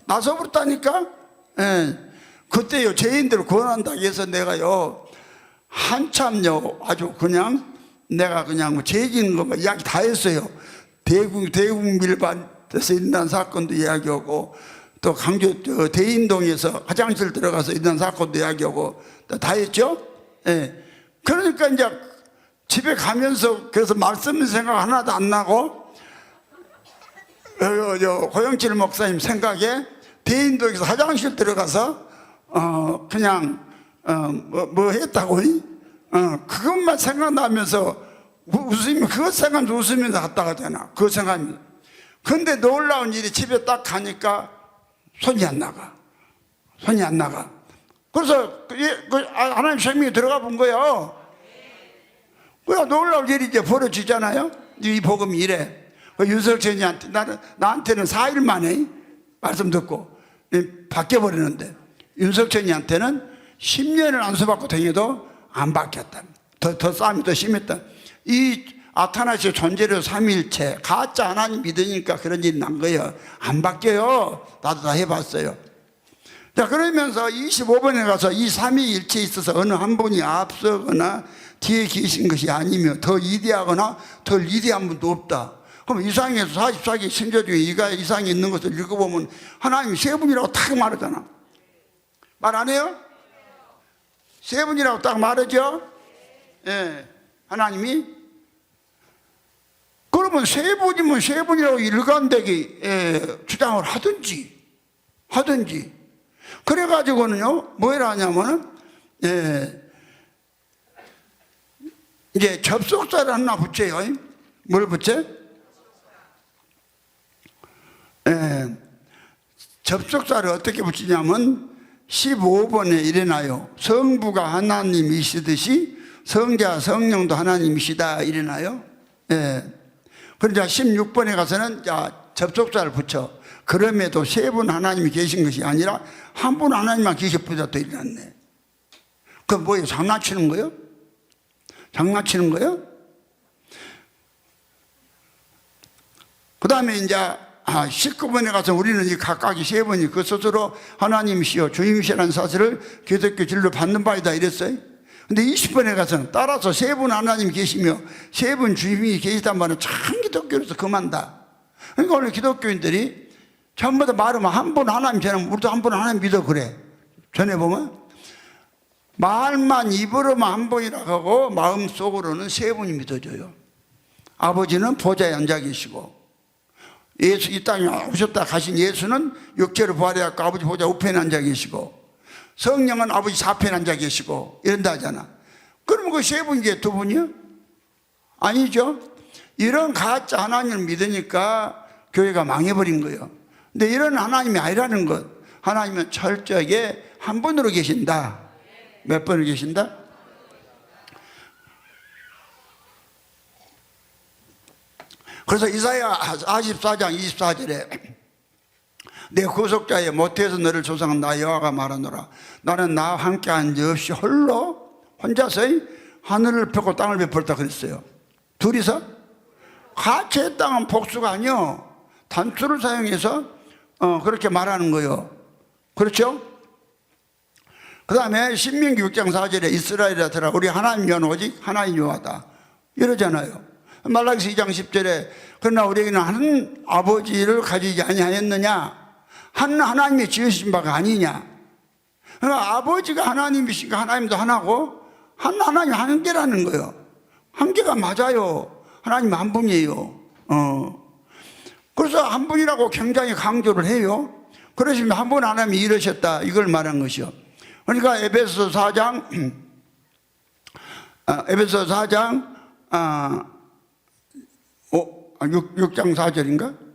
나서버렸다니까. 예. 그때요 죄인들을 구원한다고 해서 내가요 한참요 아주 그냥 내가 그냥 뭐 죄진 거 이야기 다 했어요. 대국 밀반에서 일어난 사건도 이야기하고 또 강주 대인동에서 화장실 들어가서 일어난 사건도 이야기하고 다 했죠. 예. 그러니까 이제 집에 가면서 그래서 말씀 생각 하나도 안 나고 고영칠 목사님 생각에 대인동에서 화장실 들어가서 그냥 뭐 했다고 그것만 생각나면서 웃으면 그것 생각하면서 웃으면서 갔다 가잖아. 그거 생각하면서. 근데 놀라운 일이 집에 딱 가니까 손이 안 나가. 그래서 하나님 생명이 들어가 본 거예요. 그래 놀라운 일이 이제 벌어지잖아요. 이 복음이 이래. 윤석천이한테 나한테는 4일 만에 말씀 듣고 바뀌어버리는데 윤석천이한테는 10년을 안수받고 다녀도 안 바뀌었다. 더 싸움이 더 심했다. 이 아타나시의 존재로 삼위일체 가짜 하나님 믿으니까 그런 일이 난 거예요. 안 바뀌어요. 나도 다 해봤어요. 자 그러면서 25번에 가서 이 삼위일체에 있어서 어느 한 분이 앞서거나 뒤에 계신 것이 아니며 더 위대하거나 더 위대한 분도 없다. 그럼 이상에서 44개 신조 중에 이상이 있는 것을 읽어보면 하나님이 세 분이라고 딱 말하잖아. 말 안 해요? 세 분이라고 딱 말하죠? 예. 하나님이. 그러면 세 분이면 세 분이라고 일관되게 주장을 하든지. 그래가지고는요, 뭐라 하냐면은, 이제 접속사를 하나 붙여요. 뭘 붙여? 접속사를 어떻게 붙이냐면 15번에 이래나요. 성부가 하나님이시듯이 성자 성령도 하나님이시다 이래나요. 그러자 16번에 가서는 접속사를 붙여. 그럼에도 세 분 하나님이 계신 것이 아니라 한 분 하나님만 계셨보다 더 일어났네. 그건 뭐예요? 장난치는 거예요? 그 다음에 이제 19번에 가서 우리는 이 각각이 세 분이 그 스스로 하나님이시여 주님이시라는 사실을 기독교 진리로 받는 바이다 이랬어요. 근데 20번에 가서는 따라서 세 분 하나님이 계시며 세 분 주님이 계시단 말은 참 기독교로서 금한다. 그러니까 오늘 기독교인들이 전부 다 말하면 한 분 하나님 저는 우리도 한 분 하나님 믿어 그래. 전해보면 말만 입으로만 한 분이라고 하고 마음속으로는 세 분이 믿어져요. 아버지는 보좌에 앉아 계시고 예수 이 땅에 오셨다 가신 예수는 육체로 부활해갖고 아버지 보좌 우편에 앉아 계시고 성령은 아버지 좌편에 앉아 계시고 이런다 하잖아. 그러면 그 세 분이 두 분이요? 아니죠. 이런 가짜 하나님을 믿으니까 교회가 망해버린 거예요. 근데 이런 하나님이 아니라는 것. 하나님은 철저하게 한 분으로 계신다. 몇 번으로 계신다? 그래서 이사야 44장 24절에 내 구속자의 모태에서 너를 조성한 나 여호와가 말하노라. 나는 나와 함께한 적 없이 홀로 혼자서 하늘을 펴고 땅을 베풀었다 그랬어요. 둘이서 같이 했다는 복수가 아니요. 단수를 사용해서 그렇게 말하는 거예요. 그렇죠? 그 다음에 신명기 6장 4절에 이스라엘이라 우리 하나님 연 오직 하나님 여호와다 이러잖아요. 말라기서 2장 10절에 그러나 우리에게는 한 아버지를 가지지 아니하였느냐. 한 하나님이 지으신 바가 아니냐. 그러니까 아버지가 하나님이시니까 하나님도 하나고 한 하나님 한 개라는 거예요. 한 개가 맞아요. 하나님 한 분이에요. 그래서 한 분이라고 굉장히 강조를 해요. 그러시면 한 분 하나님이 이러셨다 이걸 말한 것이요. 그러니까 에베소 4장 6장 4절인가?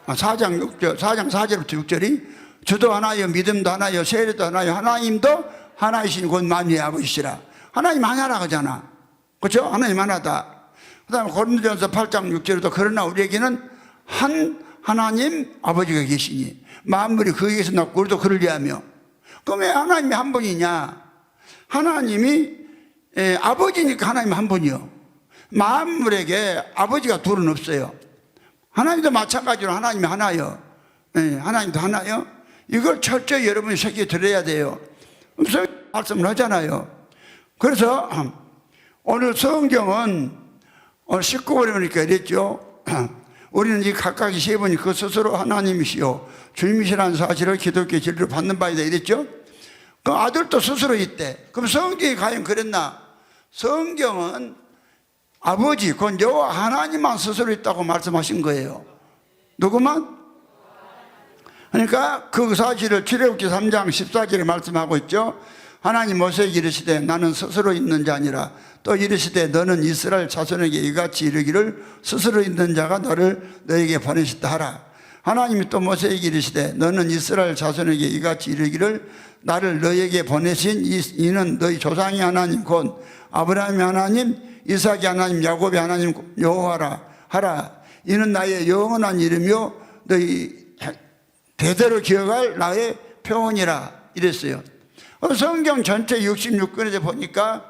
4장 4절부터 6절이 주도 하나요 믿음도 하나요 세례도 하나요 하나님도 하나이신 곧 만유의 아버지시라. 하나님 하나라 하잖아. 그렇죠? 하나님 하나다. 그 다음에 고린도전서 8장 6절에도 그러나 우리에게는 한 하나님 아버지가 계시니 만물이 그에게서 났고 우리도 그러려하며. 그럼 왜 하나님이 한 분이냐? 하나님이 아버지니까 하나님 한 분이요. 만물에게 아버지가 둘은 없어요. 하나님도 마찬가지로 하나님이 하나요. 하나님도 하나요. 이걸 철저히 여러분이 새겨 들어야 돼요. 말씀을 하잖아요. 그래서 오늘 성경은 오늘 19절에 보니까 이랬죠. 우리는 이 각각이 세 분이 그 스스로 하나님이시요 주님이시라는 사실을 기독교의 진리로 받는 바이다 이랬죠. 그 아들도 스스로 있대. 그럼 성경이 과연 그랬나? 성경은 아버지, 그 여호와 하나님만 스스로 있다고 말씀하신 거예요. 누구만? 그러니까 그 사실을 출애굽기 3장 14절에 말씀하고 있죠. 하나님 모세에게 이르시되 나는 스스로 있는 자 아니라 또 이르시되 너는 이스라엘 자손에게 이같이 이르기를 스스로 있는 자가 너에게 보내셨다 하라. 하나님이 또 모세에게 이르시되 너는 이스라엘 자손에게 이같이 이르기를 나를 너에게 보내신 이는 너희 조상의 하나님 곧 아브라함의 하나님 이삭의 하나님 야곱의 하나님 여호와라 하라. 이는 나의 영원한 이름이요 너희 대대로 기억할 나의 표현이라 이랬어요. 성경 전체 66권에서 보니까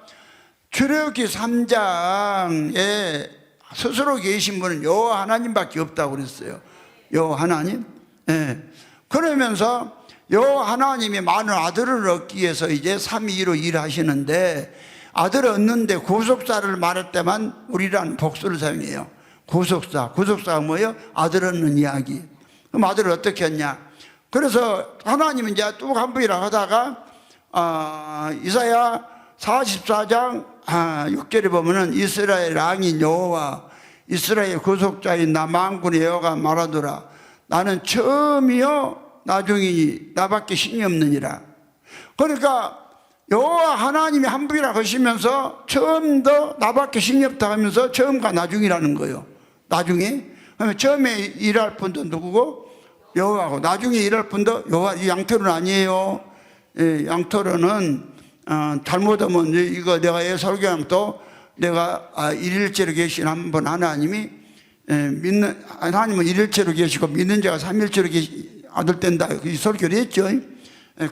출애굽기 3장에 스스로 계신 분은 여호와 하나님밖에 없다고 그랬어요. 여호와 하나님. 그러면서 여호와 하나님이 많은 아들을 얻기 위해서 이제 3위로 일하시는데 아들을 얻는데 구속사를 말할 때만 우리란 복수를 사용해요. 구속사가 뭐예요? 아들 얻는 이야기. 그럼 아들을 어떻게 했냐? 그래서 하나님은 이제 뚝 한 번이라 하다가 이사야 44장 6절에 보면은 이스라엘 왕인 여호와 이스라엘 구속자인 나 만군의 여호와가 말하더라. 나는 처음이요 나중이니 나밖에 신이 없느니라. 그러니까 여호와 하나님이 한 분이라 하시면서 처음도 나밖에 신이 없다 하면서 처음과 나중이라는 거예요. 나중에. 그러면 처음에 일할 분도 누구고? 여호와고. 나중에 일할 분도 여호와. 이 양털은 아니에요. 양털은 잘못하면 이거 내가 설교하면 또 내가 일일체로 계신 한 분 하나님이 믿는 하나님은 일일체로 계시고 믿는 자가 삼일체로 아들 된다. 이 설교를 했죠.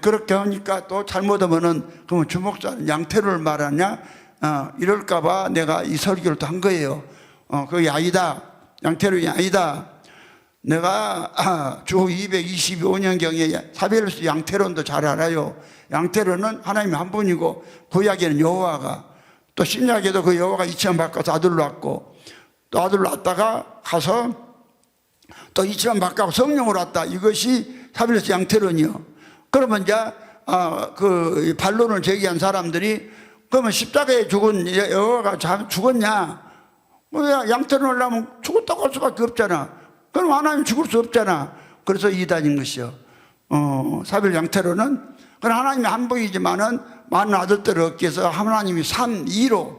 그렇게 하니까 또 잘못하면은 그러면 주목자는 양태를 말하냐 이럴까봐 내가 이 설교를 또 한 거예요. 그게 아니다. 양태론이 아니다. 내가 주 225년경에 사벨루스 양태론도 잘 알아요. 양태론은 하나님이 한 분이고 구약에는 여호와가 또 신약에도 그 여호와가 이처럼 바꿔서 아들로 왔고 또 아들로 왔다가 가서 또 이처럼 바꿔서 성령으로 왔다. 이것이 사벨루스 양태론이요. 그러면 이제 그 반론을 제기한 사람들이 그러면 십자가에 죽은 여호와가 죽었냐? 양태론을 하면 죽었다고 할 수밖에 없잖아. 그럼 하나님 죽을 수 없잖아. 그래서 이단인 것이요. 사별 양태론은 그럼 하나님이 한 분이지만은 많은 아들들을 얻기 위해서 하나님이 3-2로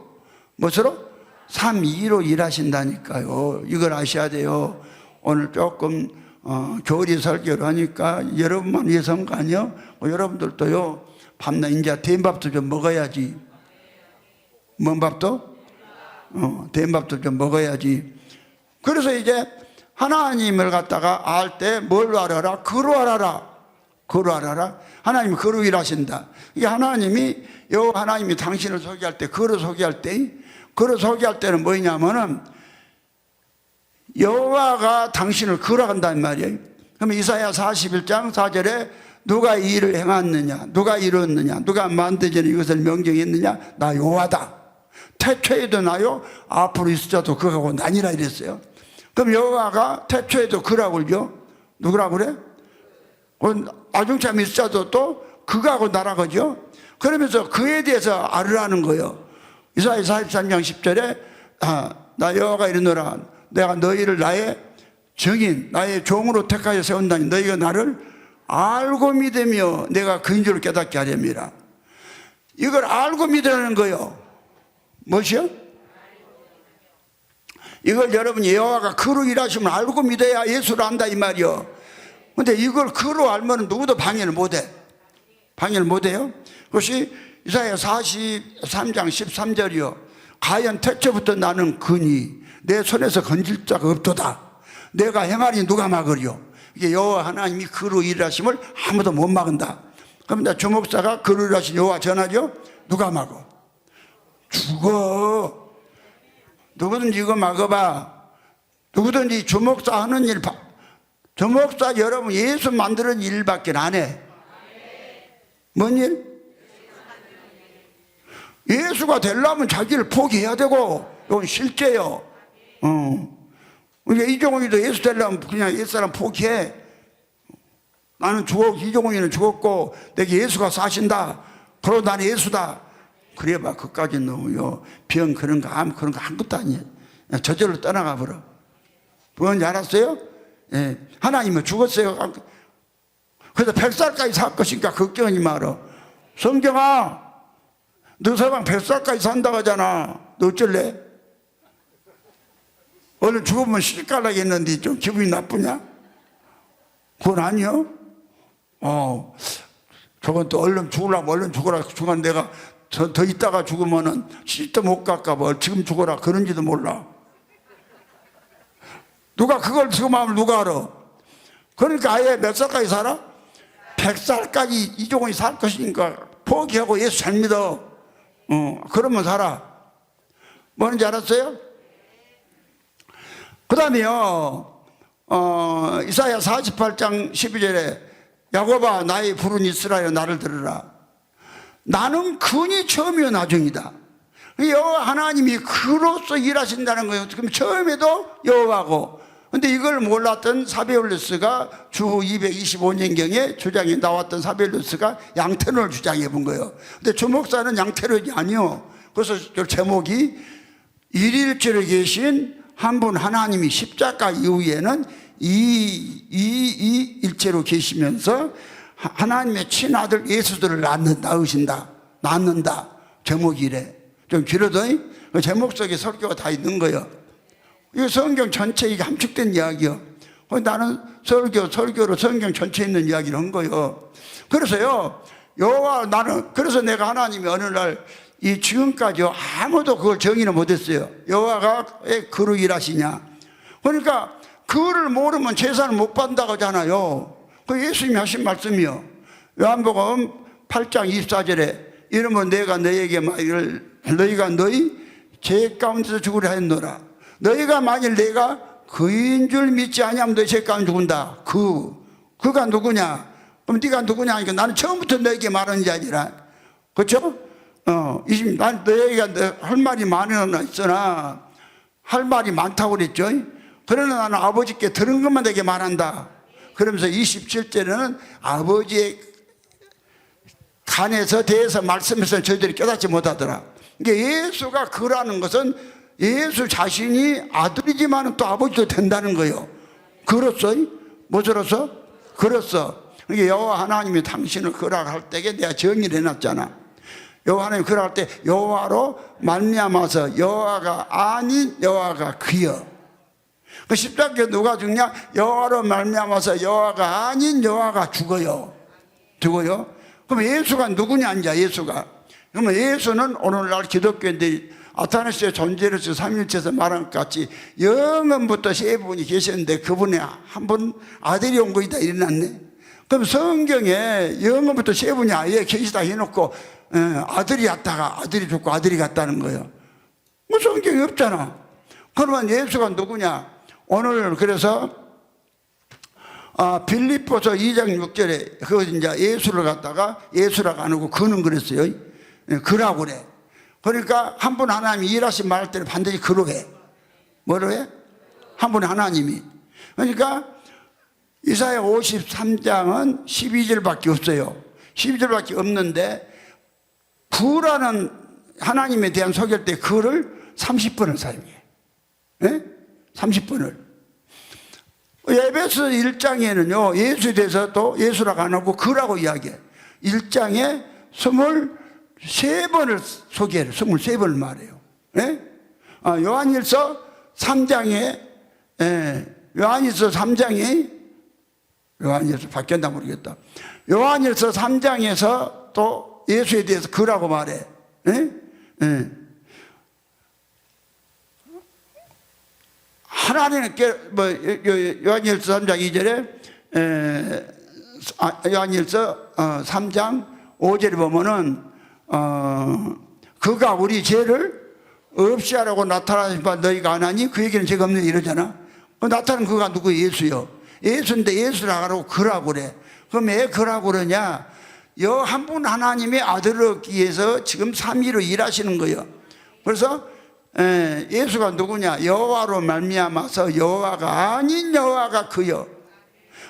무엇으로? 3-2로 일하신다니까요. 이걸 아셔야 돼요. 오늘 조금 교리 설교를 하니까 여러분만 위해서 한 거 아니요? 여러분들도요 밤낮 이제 대밥도 좀 먹어야지. 뭔 밥도? 대밥도 좀 먹어야지. 그래서 이제 하나님을 갖다가 알 때 뭘로 알아라? 그로 알아라. 그로 알아라. 하나님이 그로 일하신다. 이게 하나님이 하나님이 당신을 소개할 때 그로 소개할 때 그로 소개할 때는 뭐냐면은 여호와가 당신을 그로 한다는 말이에요. 그러면 이사야 41장 4절에 누가 이 일을 행했느냐? 누가 이루었느냐? 누가 만드전에 이것을 명령했느냐? 나 여호와다. 태초에도 나요 앞으로 있을자도 그하고 나니라 이랬어요. 그럼 여호와가 태초에도 그라고 그러죠. 누구라고 그래? 아중참 있을자도 또 그하고 나라 그죠. 그러면서 그에 대해서 알으라는 거예요. 이사야 43장 10절에 나 여호와가 이르노라 내가 너희를 나의 증인 나의 종으로 택하여 세운다니 너희가 나를 알고 믿으며 내가 그인 줄 깨닫게 하렵니다. 이걸 알고 믿으라는 거예요. 무엇이요? 이걸 여러분이 여호와가 그로 일하시면 알고 믿어야 예수를 안다 이 말이요. 근데 이걸 그로 알면 누구도 방해를 못해. 방해를 못해요. 그것이 이사야 43장 13절이요. 과연 태초부터 나는 그니 내 손에서 건질 자가 없도다. 내가 행하니 누가 막으리요? 이게 여호와 하나님이 그로 일하심을 아무도 못 막은다. 그럼 나 주목사가 그로 일하신 여호와 전하죠? 누가 막어? 죽어. 누구든지 이거 막아봐. 누구든지 주목사 하는 일, 주목사 여러분 예수 만드는 일밖에 안 해. 뭔 일? 예수가 되려면 자기를 포기해야 되고, 이건 실제요. 이종훈이도 예수 되려면 그냥 옛사람 포기해. 나는 이종훈이는 죽었고 내게 예수가 사신다. 그러고 나는 예수다. 그래봐 그까지 너무요. 병 그런 거 아무것도 아니에요. 저절로 떠나가 버려. 뭔지 알았어요? 예. 하나님은 죽었어요. 그래서 100살까지 살 것이니까 걱정하지 마라. 성경아, 너 서방 100살까지 산다고 하잖아. 너 어쩔래? 얼른 죽으면 시집가려겠는데 좀 기분이 나쁘냐? 그건 아니요. 저건 또 얼른 죽으려면 얼른 죽어라. 죽은 내가 더 있다가 죽으면은 시집도 못 갈까봐 지금 죽어라 그런지도 몰라. 누가 그걸 지금 하면 누가 알아? 그러니까 아예 몇 살까지 살아? 100살까지 이종훈이 살 것이니까 포기하고 예수 잘 믿어. 그러면 살아. 뭐는지 알았어요? 그 다음에요, 이사야 48장 12절에 야곱아 나의 부른 이스라엘 나를 들으라. 나는 근이 처음이요 나중이다. 여호와 하나님이 그로서 일하신다는 거예요. 그럼 처음에도 여호와고. 근데 이걸 몰랐던 사베울루스가 주 225년경에 주장이 나왔던 사베울루스가 양태론을 주장해 본 거예요. 근데 주목사는 양태론이 아니요. 그래서 제목이 일일체로 계신 한 분 하나님이 십자가 이후에는 이 일체로 계시면서 하나님의 친아들 예수들을 낳는다. 제목이 이래. 좀 길어도 그 제목 속에 설교가 다 있는 거예요. 이거 성경 전체에 함축된 이야기요. 나는 설교로 성경 전체에 있는 이야기를 한 거예요. 그래서요, 그래서 내가 하나님이 어느 날 이 지금까지 아무도 그걸 정의를 못했어요. 여호와가 왜 그로 일하시냐. 그러니까 그를 모르면 제사를 못 받는다고 하잖아요. 그 예수님이 하신 말씀이요. 요한복음 8장 24절에 이러면 내가 너희에게 말을 너희가 너희 죄 가운데서 죽으려 했노라. 너희가 만일 내가 그인 줄 믿지 아니하면 너희 죄 가운데 죽는다. 그가 누구냐? 그럼 네가 누구냐 하니까 나는 처음부터 너희에게 말하는 자니라. 그렇죠? 난 너희가 할 말이 많으나 있으나 할 말이 많다고 그랬죠. 그러나 나는 아버지께 들은 것만 내게 말한다. 그러면서 27절에는 아버지의 간에서 대해서 말씀해서 저희들이 깨닫지 못하더라. 그러니까 예수가 그라는 것은 예수 자신이 아들이지만 또 아버지도 된다는 거예요. 그렇소? 무엇으로서? 그렇소. 그러니까 여호와 하나님이 당신을 그라할 때에 내가 정의를 해놨잖아. 여호와 하나님 그라할 때 여호와로 말미암아서 여호와가 아닌 여호와가 그여. 그 십자가에 누가 죽냐? 여호와로 말미암아서 여호와가 아닌 여호와가 죽어요. 그럼 예수가 누구냐? 이제 예수가. 그러면 예수는 오늘날 기독교인들이 아타나시의 존재로서 삼일체에서 말한 것 같이 영원부터 세 분이 계셨는데 그분의 한 분 아들이 온 거이다 일어났네. 그럼 성경에 영원부터 세 분이 아예 계시다 해놓고 아들이 왔다가 아들이 죽고 아들이 갔다는 거예요. 뭐 성경이 없잖아. 그러면 예수가 누구냐? 오늘 그래서 빌립보서 2장 6절에 그거 이제 예수를 갖다가 예수라고 안 하고 그는 그랬어요. 그라고 그래. 그러니까 한 분 하나님이 일하신 말할 때는 반드시 그로 해. 뭐로 해? 한 분 하나님이. 그러니까 이사야 53장은 12절밖에 없어요. 12절밖에 없는데 그라는 하나님에 대한 소개할 때 그를 30번을 사용해. 네? 30번을. 에베소 1장에는요 예수에 대해서 또 예수라고 안 하고 그라고 이야기해. 1장에 23번을 소개해요. 23번을 말해요. 네? 요한일서 3장에 요한일서 3장에 요한일서 바뀌었나 모르겠다. 요한일서 3장에서 또 예수에 대해서 그라고 말해. 하나님께 뭐 요한일서 3장 2절에 요한일서 3장 5절에 보면은 그가 우리 죄를 없이 하라고 나타나신 바 너희가 안 하니 그에게는 죄가 없는 이러잖아. 나타난 그가 누구? 예수요. 예수인데 예수라 하라고 그라고 그래. 그럼 왜 그라고 그러냐? 여 한 분 하나님의 아들을 얻기 위해서 지금 삼위로 일하시는 거예요. 그래서 예수가 누구냐? 여호와로 말미암아서 여호와가 아닌 여호와가 그요.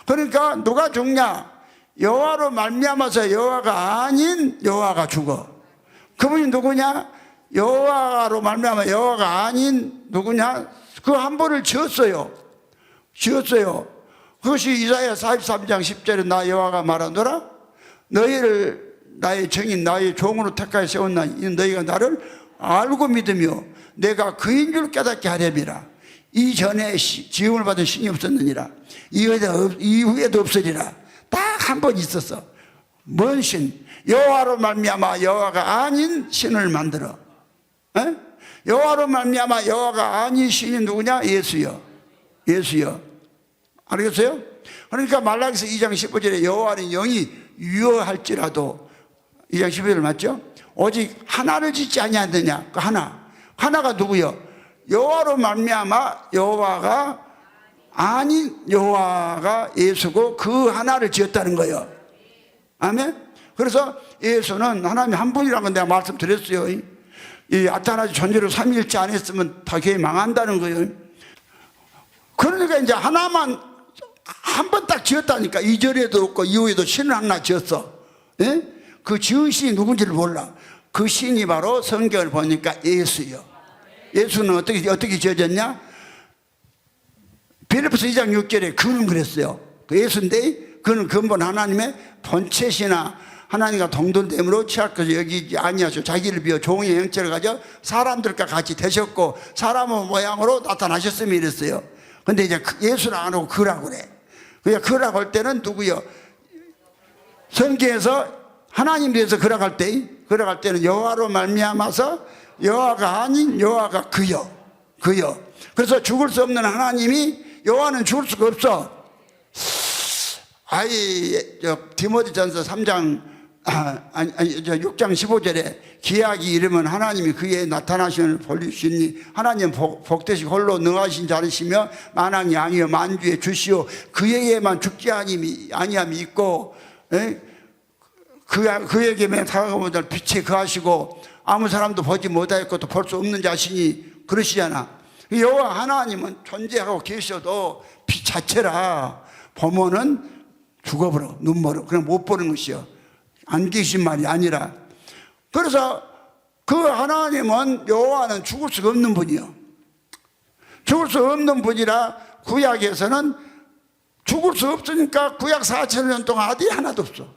그러니까 누가 죽냐? 여호와로 말미암아서 여호와가 아닌 여호와가 죽어. 그분이 누구냐? 여호와로 말미암아 여호와가 아닌 누구냐? 그 한 분을 지었어요. 그것이 이사야 43장 10절에 나 여호와가 말하노라. 너희를 나의 정인 나의 종으로 택하여 세웠나니 너희가 나를 알고 믿으며 내가 그인 줄 깨닫게 하렵니라. 이전에 지음을 받은 신이 없었느니라. 이후에도 없으리라. 딱 한 번 있었어. 뭔 신? 여호와로 말미암아 여호와가 아닌 신을 만들어. 여호와로 말미암아 여호와가 아닌 신이 누구냐? 예수요. 알겠어요? 그러니까 말라기서 2장 15절에 여호와는 영이 유효할지라도 2장 15절 맞죠? 오직 하나를 짓지 아니하느냐? 그 하나가 누구요? 여호와로 말미암아 여호와가 아닌 여호와가 예수고 그 하나를 지었다는 거예요. 아멘? 그래서 예수는 하나님이 한 분이라는 건 내가 말씀드렸어요. 이 아타나지 존재로 삼위일체 안 했으면 다 교회 망한다는 거예요. 그러니까 이제 하나만 한 번 딱 지었다니까. 이전에도 없고 이후에도 신을 하나 지었어. 예? 그 지은 신이 누군지를 몰라. 그 신이 바로 성경을 보니까 예수요. 예수는 어떻게 지어졌냐? 빌립보서 2장 6절에 그는 그랬어요. 그 예수인데 그는 근본 하나님의 본체시나 하나님과 동등됨으로 취할 것을 여기지 아니하시고 자기를 비워 종의 형체를 가져 사람들과 같이 되셨고 사람의 모양으로 나타나셨음이 이랬어요. 근데 이제 예수는 안 하고 그라고 그래. 그냥 그라고 할 때는 누구요? 성경에서 하나님 대해서 그라고 할 때는 여호와로 말미암아서 여호와가 아닌 여호와가 그요. 그래서 죽을 수 없는 하나님이 여호와는 죽을 수가 없어. 디모데전서 3장 6장 15절에 기약이 이르면 하나님이 그에 나타나시는 볼리시니 하나님 복되시 홀로 능하신 자르시며 만왕이 아니여 만주의 주시오 그에게만 죽지 아니함이 있고 그에게만 다가가면 빛에 거하시고 아무 사람도 보지 못하였고 또 볼 수 없는 자신이 그러시잖아. 여호와 하나님은 존재하고 계셔도 빛 자체라 보면은 죽어버려 눈멀어 그냥 못 보는 것이요. 안 계신 말이 아니라. 그래서 그 하나님은 여호와는 죽을 수가 없는 분이요. 죽을 수 없는 분이라 구약에서는 죽을 수 없으니까 구약 4,000년 동안 아들이 하나도 없어.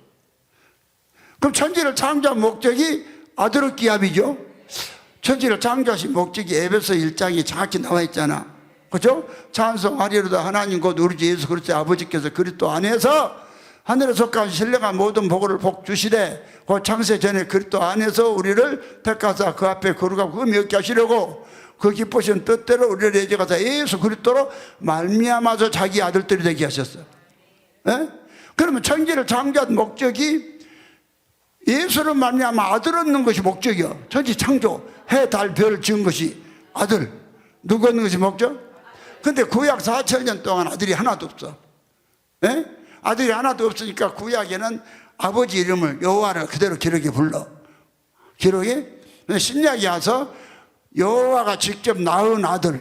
그럼 천지를 창조한 목적이 아들 얻기 합이죠. 천지를 창조하신 목적이 에베소 1장에 정확히 나와 있잖아. 그렇죠? 찬송하리로다 하나님 곧 우리 주 예수 그리스도 아버지께서 그리스도 안에서 하늘에 속한 신령한 모든 복을 복 주시되 그 창세 전에 그리스도 안에서 우리를 택하사 그 앞에 거룩하고 흠이 없게 하시려고 그 기쁘신 뜻대로 우리를 내재가사 예수 그리스도로 말미암아서 자기 아들들이 되게 하셨어. 그러면 천지를 창조한 목적이 예수를 말미암아 아들 얻는 것이 목적이야. 천지 창조 해, 달, 별 지은 것이 아들 누구 얻는 것이 목적? 근데 구약 4,000년 동안 아들이 하나도 없어. 아들이 하나도 없으니까 구약에는 아버지 이름을 여호와를 그대로 기록에 불러. 기록에 신약에 와서 여호와가 직접 낳은 아들,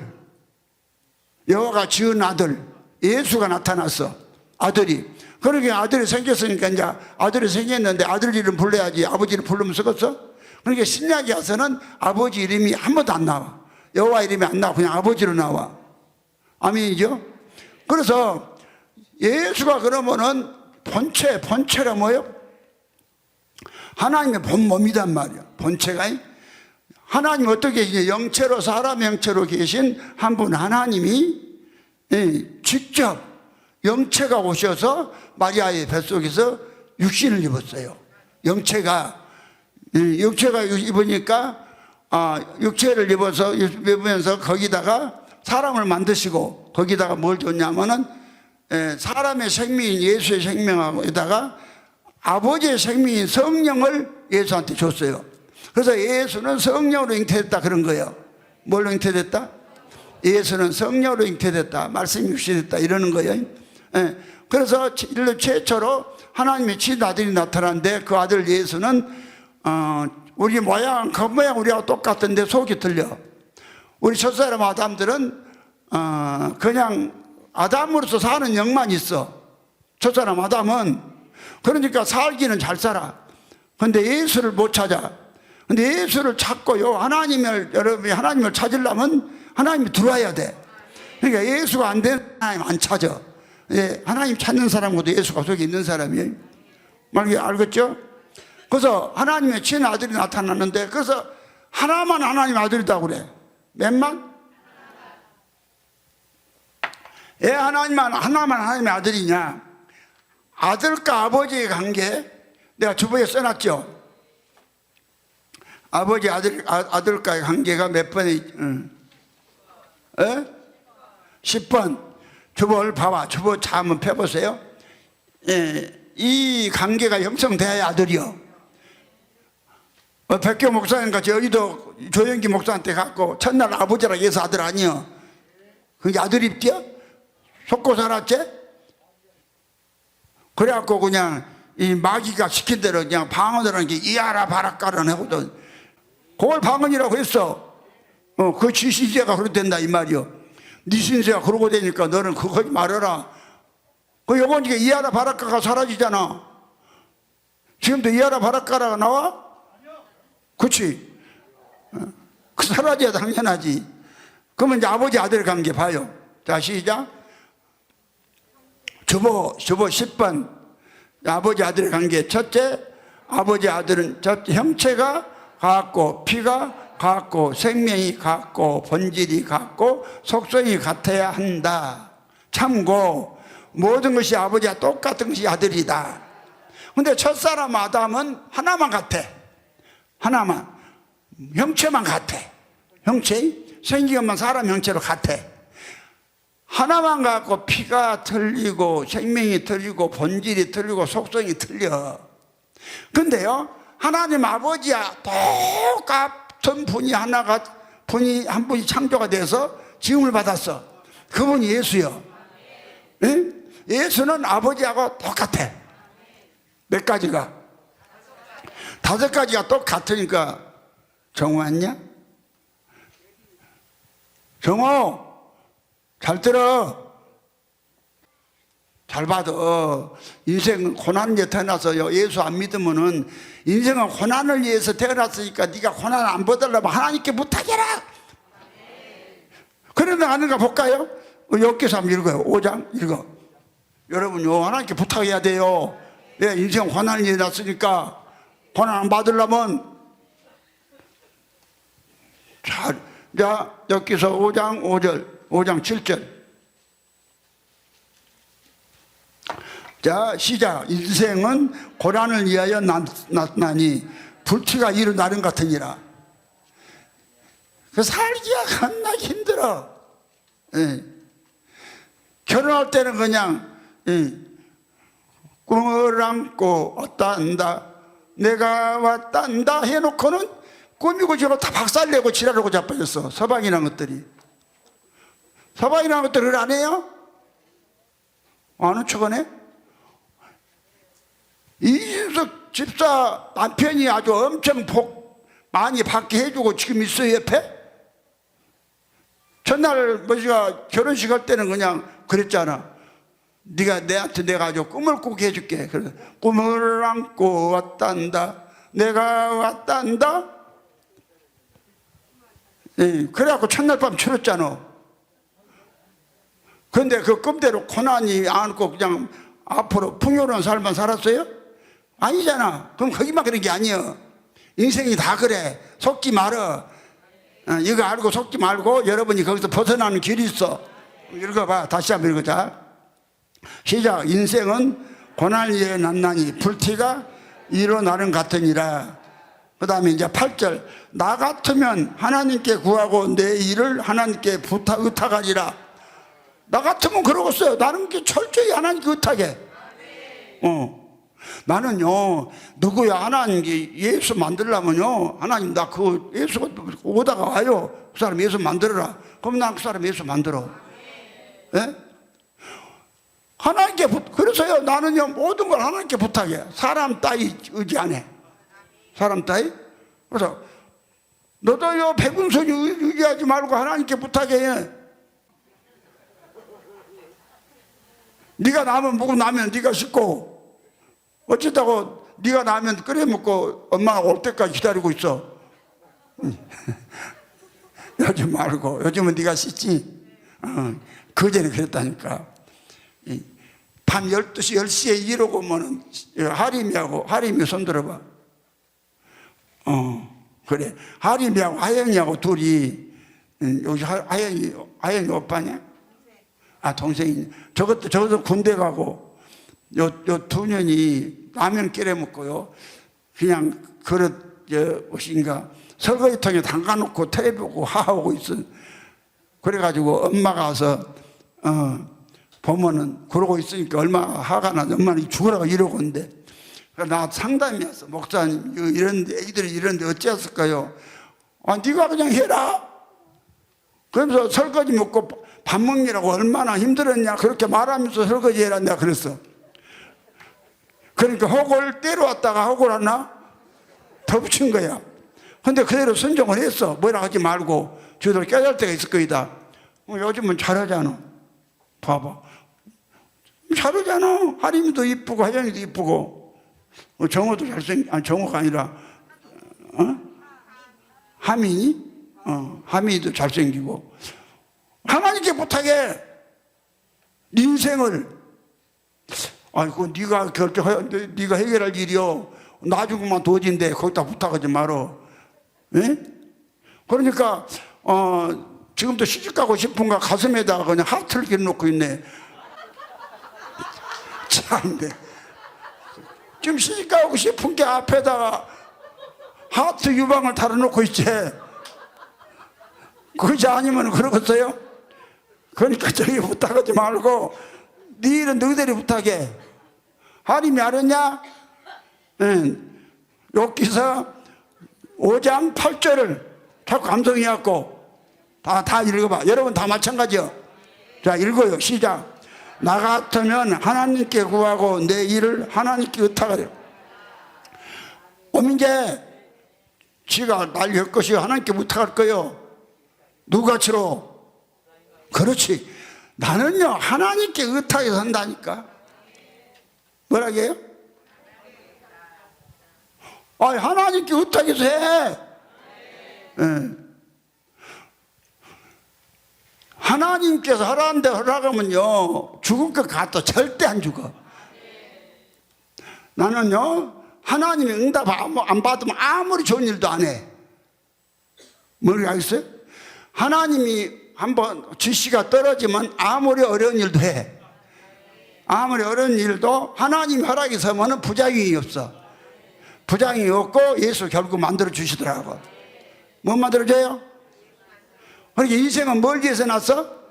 여호와가 지은 아들 예수가 나타났어. 아들이. 그러니까 아들이 생겼으니까 이제 아들이 생겼는데 아들 이름 불러야지 아버지 이름 부르면 쓰겠어? 그러니까 신약에 와서는 아버지 이름이 한 번도 안 나와. 여호와 이름이 안 나와. 그냥 아버지로 나와. 아멘이죠? 그래서 예수가 그러면은 본체가 뭐예요? 하나님의 본 몸이단 말이야. 본체가. 하나님 어떻게 계시냐? 영체로 사람 형체로 계신 한 분 하나님이 직접 영체가 오셔서 마리아의 뱃속에서 육신을 입었어요. 영체가 입으니까 육체를 입으면서 거기다가 사람을 만드시고 거기다가 뭘 줬냐면은 사람의 생명인 예수의 생명하고에다가 아버지의 생명인 성령을 예수한테 줬어요. 그래서 예수는 성령으로 잉태됐다 그런 거예요. 뭘로 잉태됐다? 예수는 성령으로 잉태됐다. 말씀이 육신됐다 이러는 거예요. 그래서 인류 최초로 하나님의 친아들이 나타났는데 그 아들 예수는 우리 모양 겉모양 우리하고 똑같은데 속이 틀려. 우리 첫사람 아담들은 그냥 아담으로서 사는 영만 있어. 첫사람 아담은. 그러니까 살기는 잘 살아. 근데 예수를 못 찾아. 근데 예수를 찾고요, 여러분이 하나님을 찾으려면 하나님이 들어와야 돼. 그러니까 예수가 안 되는 하나님 안 찾아. 예, 하나님 찾는 사람보다 예수가 속에 있는 사람이에요. 알겠죠? 그래서 하나님의 친아들이 나타났는데, 그래서 하나만 하나님 아들이라고 그래. 몇만? 왜 하나만 하나님의 아들이냐? 아들과 아버지의 관계, 내가 주보에 써놨죠. 아버지 아들과의 관계가 몇 번이 10번. 주보를 봐봐. 주보 잘 한번 펴보세요. 이 관계가 형성돼야 아들이요. 백교 목사님 같이 여의도 조영기 목사한테 갔고 첫날 아버지라 해서 아들 아니요. 그게 아들 입디야? 속고 살았지? 그래갖고 그냥 이 마귀가 시킨 대로 그냥 방언이라는 게 이하라 바라까라 하거든. 그걸 방언이라고 했어. 그 지시제가 그렇단다 이 말이요. 네 신세가 그러고 되니까 너는 그거 하지 말아라. 그 요건 이게 이하라 바라까가 사라지잖아. 지금도 이하라 바라까라가 나와? 그렇지. 그 사라져야 당연하지. 그러면 이제 아버지 아들 관계 봐요. 자, 시작. 주보 10번. 아버지 아들 관계. 첫째, 아버지 아들은 형체가 같고 피가 같고 생명이 같고 본질이 같고 속성이 같아야 한다. 참고 모든 것이 아버지와 똑같은 것이 아들이다. 근데 첫사람 아담은 하나만 같아. 하나만. 형체만 같아. 형체? 생긴 것만 사람 형체로 같아. 하나만 갖고 피가 틀리고 생명이 틀리고 본질이 틀리고 속성이 틀려. 근데요, 하나님 아버지야 똑같은 분이 한 분이 창조가 돼서 지음을 받았어. 그분이 예수요. 네? 예수는 아버지하고 똑같아. 몇 가지가? 5가지가 똑같으니까. 정호 왔냐? 정호, 잘 들어. 잘 받아. 인생은 고난에 태어나서 예수 안 믿으면은 인생은 고난을 위해서 태어났으니까 네가 고난 안 받으려면 하나님께 부탁해라. 그런데 아는가 볼까요? 엽기서 한번 읽어요. 5장 읽어. 여러분요, 하나님께 부탁해야 돼요. 예, 인생 고난이 일어났으니까 고난 안 받으려면. 자, 엽기서 5장 5절, 5장 7절. 자, 시작. 인생은 고난을 위하여 났나니 불티가 이루 나름 같으니라. 그 살기가 겁나 힘들어. 예. 결혼할 때는 그냥 꿈을 안고 왔단다, 내가 왔단다 해놓고는 꾸미고 저거 다 박살내고 지랄하고 자빠졌어. 서방이라는 것들이. 서방이라는 것들을 안 해요? 아는 척은 해? 이준석 집사 남편이 아주 엄청 복 많이 받게 해주고 지금 있어요 옆에? 첫날 뭐지가 결혼식 할 때는 그냥 그랬잖아. 네가 내한테 내가 아주 꿈을 꾸게 해줄게. 그래, 꿈을 안고 왔단다, 내가 왔단다. 예, 그래갖고 첫날 밤 치렀잖아. 그런데 그 꿈대로 고난이 안고 그냥 앞으로 풍요로운 삶만 살았어요? 아니잖아. 그럼 거기만 그런 게 아니야. 인생이 다 그래. 속지 말어. 이거 알고 속지 말고 여러분이 거기서 벗어나는 길이 있어. 읽어봐. 다시 한번 읽어자. 시작. 인생은 고난을 위해 났나니 불티가 이로 나름 같으니라. 그 다음에 이제 8절. 나 같으면 하나님께 구하고 내 일을 하나님께 의탁하리라. 나 같으면 그러겠어요. 나는 철저히 하나님께 의탁해. 나는요, 누구야, 하나님 예수 만들려면요, 하나님 나 그 예수 오다가 와요. 그 사람 예수 만들어라. 그럼 난 그 사람 예수 만들어. 예? 하나님께 그래서요, 나는요, 모든 걸 하나님께 부탁해. 사람 따위 의지 안 해. 사람 따위. 그래서 너도요, 백운선이 의지하지 말고 하나님께 부탁해. 네가 나면 먹고 나면 네가 씻고, 어쨌다고 네가 나면 끓여 먹고 엄마가 올 때까지 기다리고 있어. 요즘 말고, 요즘은 네가 씻지. 그전에 그랬다니까. 밤 12시, 10시에 이러고 오면은 하림이 손 들어봐. 그래. 하림이하고 하영이하고 둘이, 여기 하영이 오빠냐? 아, 동생이. 저것도 군대 가고, 요 2년이 라면 끓여 먹고요. 그냥 그릇, 무엇인가, 설거지통에 담가놓고 텔레비 보고 하하고 있어. 그래가지고 엄마가 와서, 보면은 그러고 있으니까 얼마나 화가 나서 엄마는 죽으라고 이러고 있는데, 나 상담이었어. 목사님, 이런데, 애기들이 이런데 어찌했을까요? 아, 네가 그냥 해라. 그러면서 설거지 먹고 밥 먹느라고 얼마나 힘들었냐. 그렇게 말하면서 설거지 해라. 내가 그랬어. 그러니까 혹을 때려왔다가 혹을 하나 더 붙인 거야. 근데 그대로 순종을 했어. 뭐라 하지 말고. 저들 깨달 때가 있을 거이다. 요즘은 잘하잖아. 봐봐. 잘하잖아. 하림이도 이쁘고 하영이도 이쁘고 정호도 아니 정호가 아니라 하민이? 하민이도 잘생기고. 하나님께 부탁해. 네 인생을. 아이고 네가 네가 해결할 일이요. 나중에만 도진데 거기다 부탁하지 말어. 예? 그러니까 지금도 시집가고 싶은가 가슴에다가 그냥 하트를 길어놓고 있네. 참네. 지금 시집가고 싶은 게 앞에다가 하트 유방을 달아놓고 있지. 그것이 아니면 그러겠어요? 그러니까 저기 부탁하지 말고 네 일은 너희들이 부탁해. 하림이 알았냐? 욥기서 5장 8절을 자꾸 감동해갖고 다 읽어봐. 여러분 다 마찬가지요. 자, 읽어요. 시작. 나 같으면 하나님께 구하고 내 일을 하나님께 의탁하리라. 이제 지가 날 할 것이요 하나님께 부탁할 거요. 누구같이로? 그렇지. 나는요 하나님께 의탁해서 한다니까. 뭐라게요? 아니 하나님께 의탁해서 해. 하나님께서 하라는데 하라면요 죽을 것 같아. 절대 안 죽어. 나는요 하나님이 응답 안 받으면 아무리 좋은 일도 안 해. 뭐라고 하겠어요? 하나님이 한번 지시가 떨어지면 아무리 어려운 일도 해. 아무리 어려운 일도 하나님 허락이 서면 부작용이 없어. 부작용이 없고 예수 결국 만들어 주시더라고. 뭐 만들어줘요? 그러니까 인생은 뭘 위해서 났어?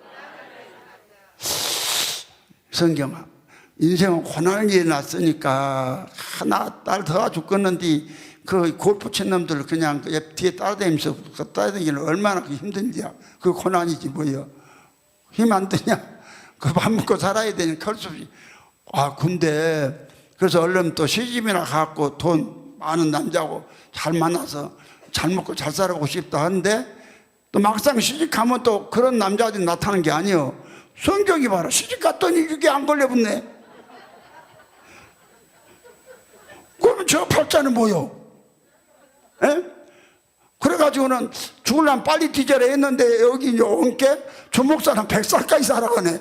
성경아, 인생은 고난을 위해 났으니까 딸 더 죽겠는데 그 골프 친 놈들 그냥 뒤에 따라다니면서 따라다니기는 얼마나 힘든지야. 그 고난이지 뭐예요. 힘 안 드냐? 그 밥 먹고 살아야 되니까 할 수 없이. 아, 근데 그래서 얼른 또 시집이나 갖고 돈 많은 남자하고 잘 만나서 잘 먹고 잘 살아보고 싶다 하는데 또 막상 시집가면 또 그런 남자들이 나타나는 게 아니에요. 성경이 봐라. 시집갔더니 이게 안 걸려붙네. 그러면 저 팔자는 뭐요? 에? 그래가지고는 죽으려면 빨리 뒤져라 했는데 여기 이제 온 게 저 목사는 100살까지 살아가네.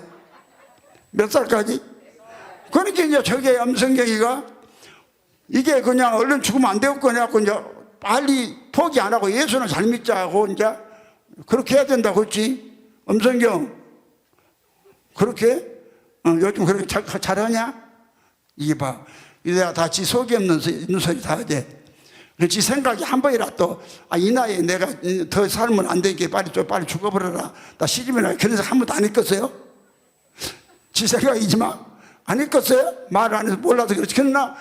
몇 살까지? 그러니까 이제 저게 염성경이가 이게 그냥 얼른 죽으면 안 되겠고 해갖고 이제 빨리 포기 안 하고 예수는 잘 믿자고 이제 그렇게 해야 된다 그렇지? 엄성경 그렇게? 요즘 그렇게 잘하냐? 이게 봐. 이래야 다 지 속이 없는 소리 다 하지. 지 생각이 한 번이라도 이 나이에 내가 더 살면 안 되게 빨리 죽어버려라, 나 시집이나, 그런 생각 한 번도 안 했겠어요? 지 생각이지만 안 했겠어요? 말 안 해서 몰라서 그렇지. 그러나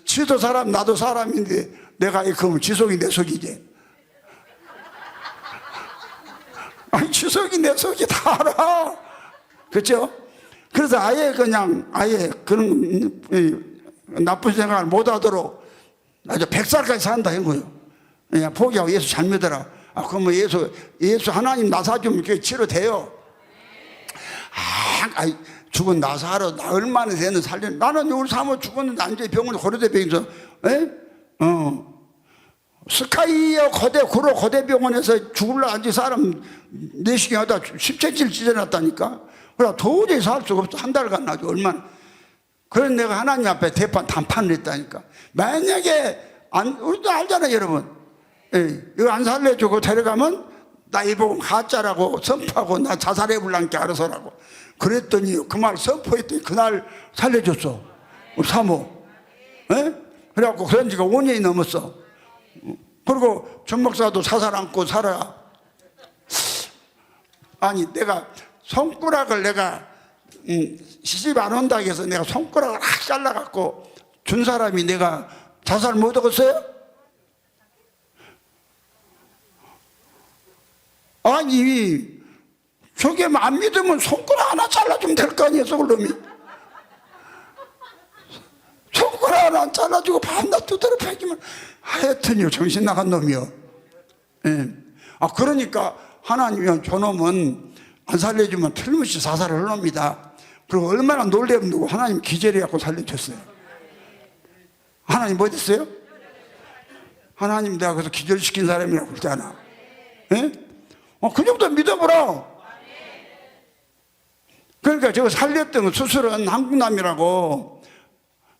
지도 사람 나도 사람인데 내가 그러면 지속이 내 속이지. 아니 지속이 내 속이 다 알아. 그렇죠? 그래서 아예 그런 나쁜 생각을 못하도록 아주 100살까지 산다 한 거예요. 그냥 포기하고 예수 잘 믿어라. 그러면 예수 하나님 나사주면 그게 치료돼요. 죽은 나사로 나 얼마나 되는 살려. 나는 우리 사모 죽었는데 앉아 병원에 고려대병에서 스카이어 고대병원에서 죽을라 앉아 사람 내시경 하다 10cm를 찢어놨다니까. 그래 도저히 살 수가 없어. 한 달간 아주 얼마나. 그래서 내가 하나님 앞에 단판을 했다니까. 만약에 우리도 알잖아요 여러분. 이거 안 살려주고 데려가면 나 이보고 가짜라고 선포하고 나 자살해볼란게 알아서라고. 그랬더니 그 말 선포했더니 그날 살려줬어 우리 사모. 그래갖고 그런 지가 5년이 넘었어. 그리고 전 목사도 사살 않고 살아. 아니 내가 손가락을 내가 시집 안 온다고 해서 내가 손가락을 확 잘라갖고 준 사람이 내가 자살 못 하겠어요? 아니 저게 안 믿으면 손가락 하나 잘라주면 될 거 아니에요 놈이. 손가락 하나 잘라주고 밤낮 두드려 패기면 하여튼요 정신 나간 놈이요. 그러니까 하나님이 저놈은 안 살려주면 틀림없이 자살을 하렵니다. 그리고 얼마나 놀래면 누구 하나님 기절해갖고 살려줬어요. 하나님 뭐 됐어요? 하나님 내가 그래서 기절시킨 사람이라고 그러잖아. 그 정도 믿어보라. 그러니까 저거 살렸던 수술은 한국남이라고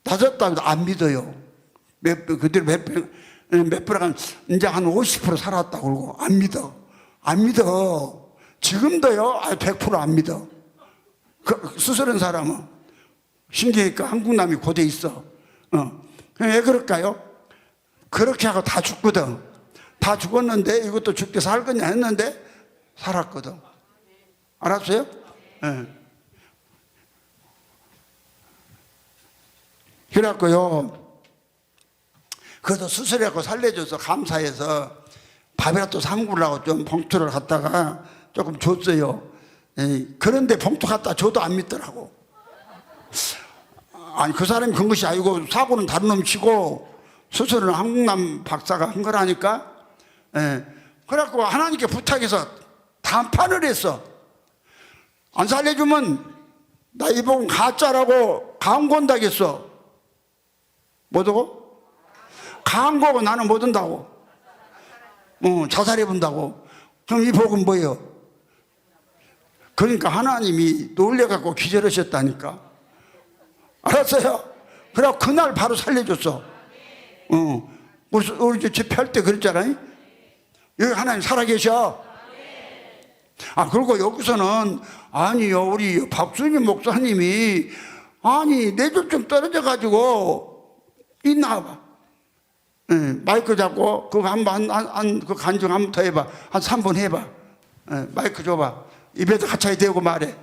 낮았다고 안 믿어요. 그대로 몇 분간 이제 한 50% 살았다고 그러고 안 믿어. 안 믿어. 지금도요 100% 안 믿어. 그 수술한 사람은 신기하니까 한국남이 고대 있어. 왜 그럴까요? 그렇게 하고 다 죽거든. 다 죽었는데 이것도 죽게 살겠냐 했는데 살았거든. 알았어요? 그래갖고요 그래도 수술해갖고 살려줘서 감사해서 밥이라도 사먹으려고 좀 봉투를 갖다가 조금 줬어요. 그런데 봉투 갖다 줘도 안 믿더라고. 아니 그 사람이 그런 것이 아니고 사고는 다른 놈 치고 수술은 한국남 박사가 한 거라니까. 그래갖고 하나님께 부탁해서 단판을 했어. 안 살려주면 나 이보고 가짜라고 강권다겠어. 뭐라고? 강고고 나는 못 온다고. 자살해 본다고. 그럼 이 복은 뭐예요? 그러니까 하나님이 놀래갖고 기절하셨다니까. 알았어요? 그래 그날 바로 살려줬어. 우리 집회할 때 그랬잖아요. 여기 하나님 살아계셔. 그리고 여기서는 아니요 우리 박수님 목사님이 아니 뇌졸 좀 떨어져 가지고 있나 봐. 마이크 잡고 그거 그 간증 한 번 더 해봐. 한 3분 해봐. 마이크 줘봐. 입에도 가차이 대고 말해.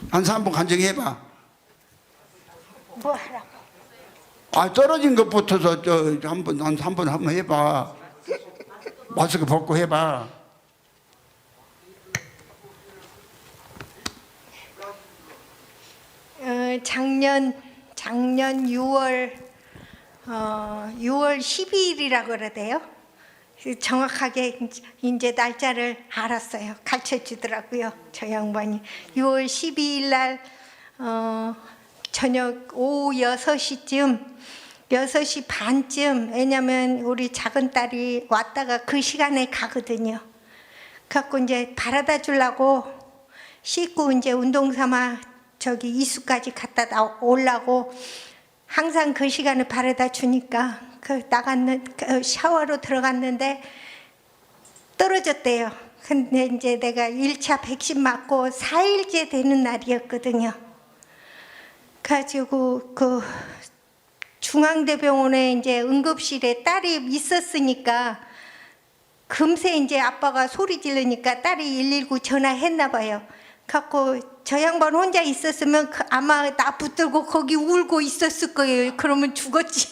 한 3분 간증해봐. 뭐 하라고? 떨어진 것부터서 한 3분 한번 해봐. 마스크 벗고 해봐. 작년 6월 12일이라고 그러대요. 정확하게 이제 날짜를 알았어요. 가르쳐 주더라고요. 저 양반이 6월 12일 날 저녁 오후 6시쯤 6시 반쯤. 왜냐면 우리 작은 딸이 왔다가 그 시간에 가거든요. 그래갖고 이제 바라다 주려고 씻고 이제 운동 삼아 저기 이수까지 갔다 오려고 항상 그 시간에 바라다 주니까 샤워로 들어갔는데 떨어졌대요. 근데 이제 내가 1차 백신 맞고 4일째 되는 날이었거든요. 가지고 그 중앙대병원에 이제 응급실에 딸이 있었으니까 금세 이제 아빠가 소리 지르니까 딸이 119 전화했나 봐요. 갖고 저 양반 혼자 있었으면 아마 나 붙들고 거기 울고 있었을 거예요. 그러면 죽었지.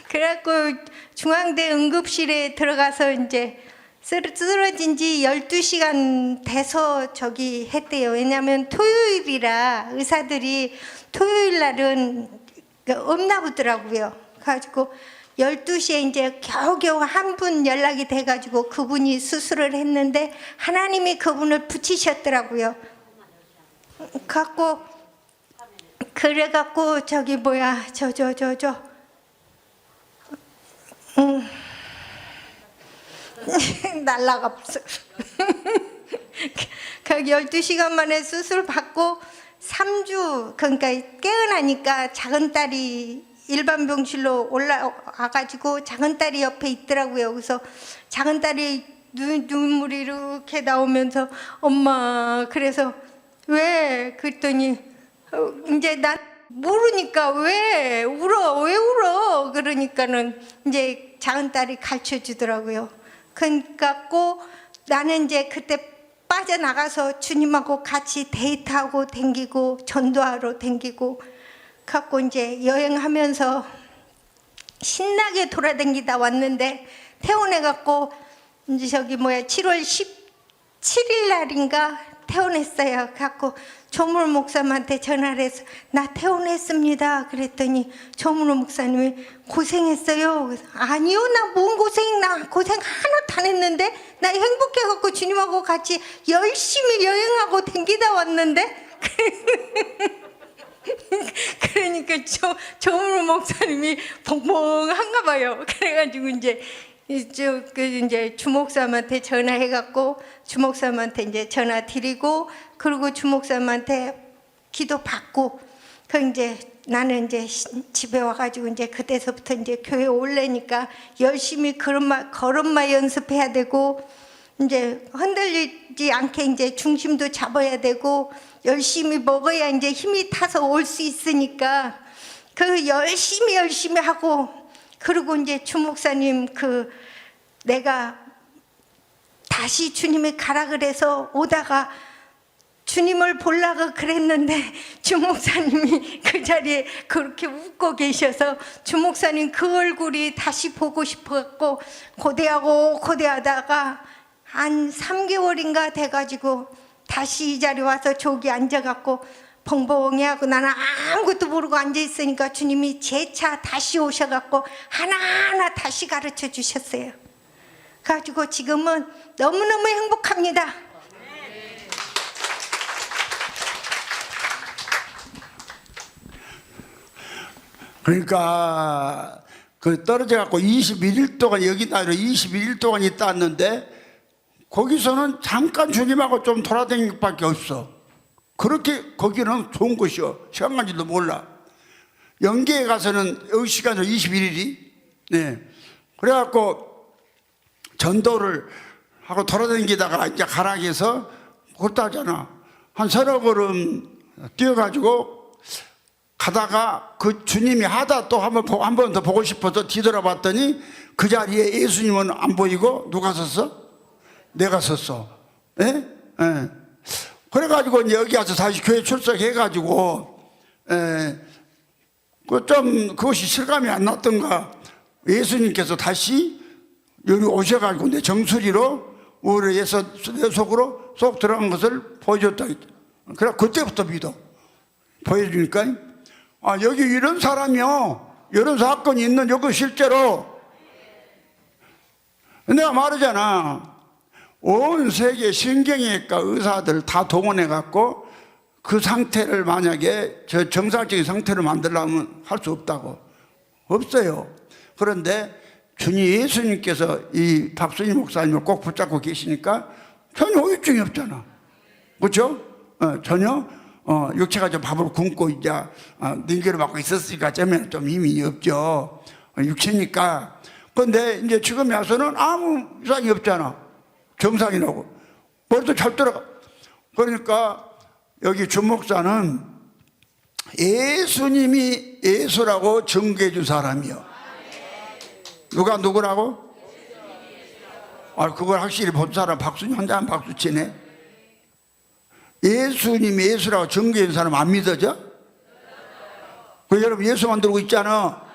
그래갖고 중앙대 응급실에 들어가서 이제 쓰러진 지 12시간 돼서 저기 했대요. 왜냐하면 토요일이라 의사들이 토요일 날은 없나 보더라고요. 가지고 12시에 이제 겨우겨우 한 분 연락이 돼가지고 그분이 수술을 했는데 하나님이 그분을 붙이셨더라고요. 갖고 그래갖고 저기 뭐야 날라가 없어. 그 12시간 만에 수술 받고 3주 그러니까 깨어나니까 작은 딸이 일반 병실로 올라와가지고 작은 딸이 옆에 있더라고요. 그래서 작은 딸이 눈물이 이렇게 나오면서 엄마 그래서 왜 그랬더니 이제 난 모르니까 왜 울어 그러니까는 이제 작은 딸이 가르쳐 주더라고요. 그러니까 꼭 나는 이제 그때 빠져나가서 주님하고 같이 데이트하고 댕기고 전도하러 댕기고 갖고 이제 여행하면서 신나게 돌아다니다 왔는데 퇴원해 갖고 이제 저기 뭐야 7월 17일 날인가 퇴원했어요. 갖고 조물 목사님한테 전화를 해서 나 퇴원했습니다. 그랬더니 조물 목사님이 고생했어요. 그래서 아니요 나 뭔 고생 나 고생 하나도 안 했는데 나 행복해 갖고 주님하고 같이 열심히 여행하고 댕기다 왔는데 그러니까 조물 목사님이 벙벙한가 봐요. 그래가지고 이제 이제 주목사님한테 전화해갖고 주목사님한테 이제 전화 드리고 그리고 주목사님한테 기도 받고 그 이제 나는 이제 집에 와가지고 이제 그때서부터 이제 교회 올래니까 열심히 걸음마 연습해야 되고 이제 흔들리지 않게 이제 중심도 잡아야 되고 열심히 먹어야 이제 힘이 타서 올 수 있으니까 그 열심히 하고 그리고 이제 주목사님 내가 다시 주님이 가라 그래서 오다가 주님을 보려고 그랬는데 주목사님이 그 자리에 그렇게 웃고 계셔서 주목사님 그 얼굴이 다시 보고 싶어갖고 고대하다가 한 3개월인가 돼가지고 다시 이 자리에 와서 저기 앉아갖고 벙벙해하고 나는 아무것도 모르고 앉아있으니까 주님이 재차 다시 오셔갖고 하나하나 다시 가르쳐 주셨어요. 가지고 지금은 너무너무 행복합니다. 그러니까 그 떨어져 갖고 21일 동안 여기 나로 21일 동안 있다는데 거기서는 잠깐 주님하고 좀 돌아다니는 것밖에 없어. 그렇게 거기는 좋은 곳이요. 시간 간지도 몰라. 영계에 가서는 여기 시간은 21일이. 네. 그래갖고 전도를 하고 돌아다니다가 이제 가락에서 그렇다잖아. 한 서너 걸음 뛰어가지고 가다가 그 주님이 하다 또 한 번 더 보고 싶어서 뒤돌아봤더니 그 자리에 예수님은 안 보이고 누가 섰어? 내가 섰어. 예? 예. 그래가지고 이제 여기 와서 다시 교회 출석해가지고 좀 그것이 실감이 안 났던가 예수님께서 다시 여기 오셔가지고 내 정수리로 우리 내 속으로 쏙 들어간 것을 보여줬다. 그래 그때부터 믿어. 보여주니까 여기 이런 사람이요, 이런 사건이 있는 여기 실제로 내가 말하잖아. 온 세계 신경외과 의사들 다 동원해갖고 그 상태를 만약에 저 정상적인 상태를 만들려면 할 수 없다고. 없어요. 그런데 주님 예수님께서 이 박순희 목사님을 꼭 붙잡고 계시니까 전혀 후유증이 없잖아. 그렇죠? 전혀 육체가 좀 밥을 굶고 이제 능계를 받고 있었으니까 쩌면 좀 힘이 없죠. 육체니까. 그런데 이제 지금 와서는 아무 이상이 없잖아. 정상이 나고 머리도 잘 돌아가. 그러니까 여기 주목사는 예수님이 예수라고 증거해 준 사람이요. 누가 누구라고? 그걸 확실히 본 사람 박수, 혼자 박수 치네. 예수님이 예수라고 증거해 준 사람 안 믿어져? 그 여러분 예수 만들고 있잖아.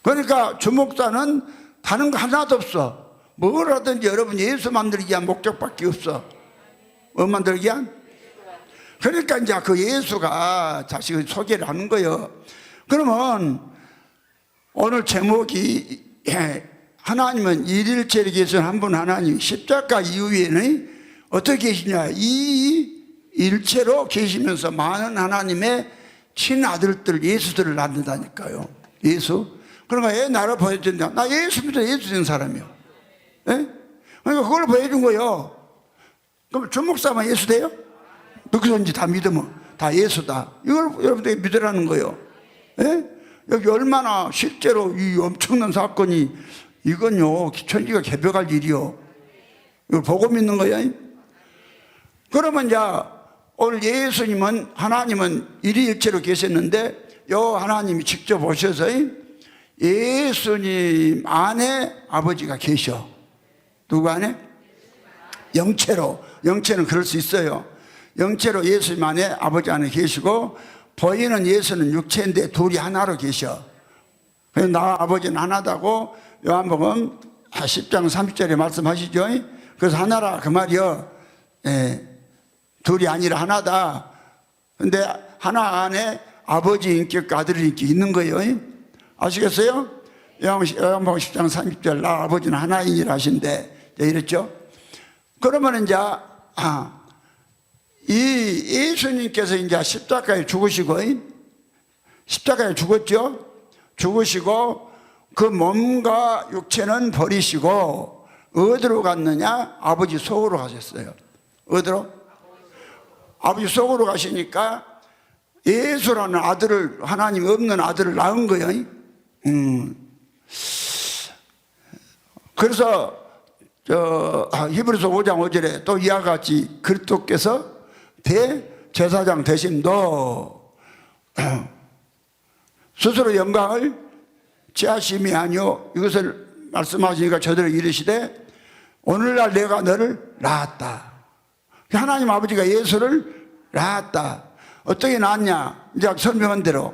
그러니까 주목사는 다른 거 하나도 없어. 뭘 하든지 여러분 예수 만들기 위한 목적밖에 없어. 뭐 만들기 위한? 그러니까 이제 그 예수가 자식을 소개를 하는 거예요. 그러면 오늘 제목이 하나님은 일일체를 계신 한 분 하나님, 십자가 이후에는 어떻게 계시냐? 이 일체로 계시면서 많은 하나님의 친아들들, 예수들을 낳는다니까요. 예수. 그러니까 왜 나를 보여준다? 나 예수 믿어, 예수 된 사람이요. 예? 그러니까 그걸 보여준 거예요. 그럼 주목사만 예수 돼요? 누구든지 다 믿으면 다 예수다. 이걸 여러분들이 믿으라는 거예요. 예? 여기 얼마나 실제로 이 엄청난 사건이, 이건요 천지가 개벽할 일이요. 이걸 보고 믿는 거야. 그러면 이제 오늘 예수님은, 하나님은 일일체로 계셨는데 요 하나님이 직접 오셔서 예수님 안에 아버지가 계셔. 누구 안에? 영체로. 영체는 그럴 수 있어요. 영체로 예수님 안에, 아버지 안에 계시고, 보이는 예수는 육체인데 둘이 하나로 계셔. 그래서 나 아버지는 하나다고 요한복음 10장 30절에 말씀하시죠. 그래서 하나라 그 말이요. 둘이 아니라 하나다. 근데 하나 안에 아버지 인격과 아들 인격이 있는 거예요. 아시겠어요? 요한복음 10장 30절, 나 아버지는 하나이니라 하신대. 이랬죠. 그러면 이제 이 예수님께서 이제 십자가에 죽으시고, 십자가에 죽었죠. 죽으시고 그 몸과 육체는 버리시고 어디로 갔느냐? 아버지 속으로 가셨어요. 어디로? 아버지 속으로 가시니까 예수라는 아들을, 하나님 없는 아들을 낳은 거예요. 그래서 히브리서 5장 5절에 또 이와 같이 그리스도께서 대제사장 되심도 스스로 영광을 취하심이 아니요, 이것을 말씀하시니까 저들을 이르시되 오늘날 내가 너를 낳았다. 하나님 아버지가 예수를 낳았다. 어떻게 낳았냐? 이제 설명한 대로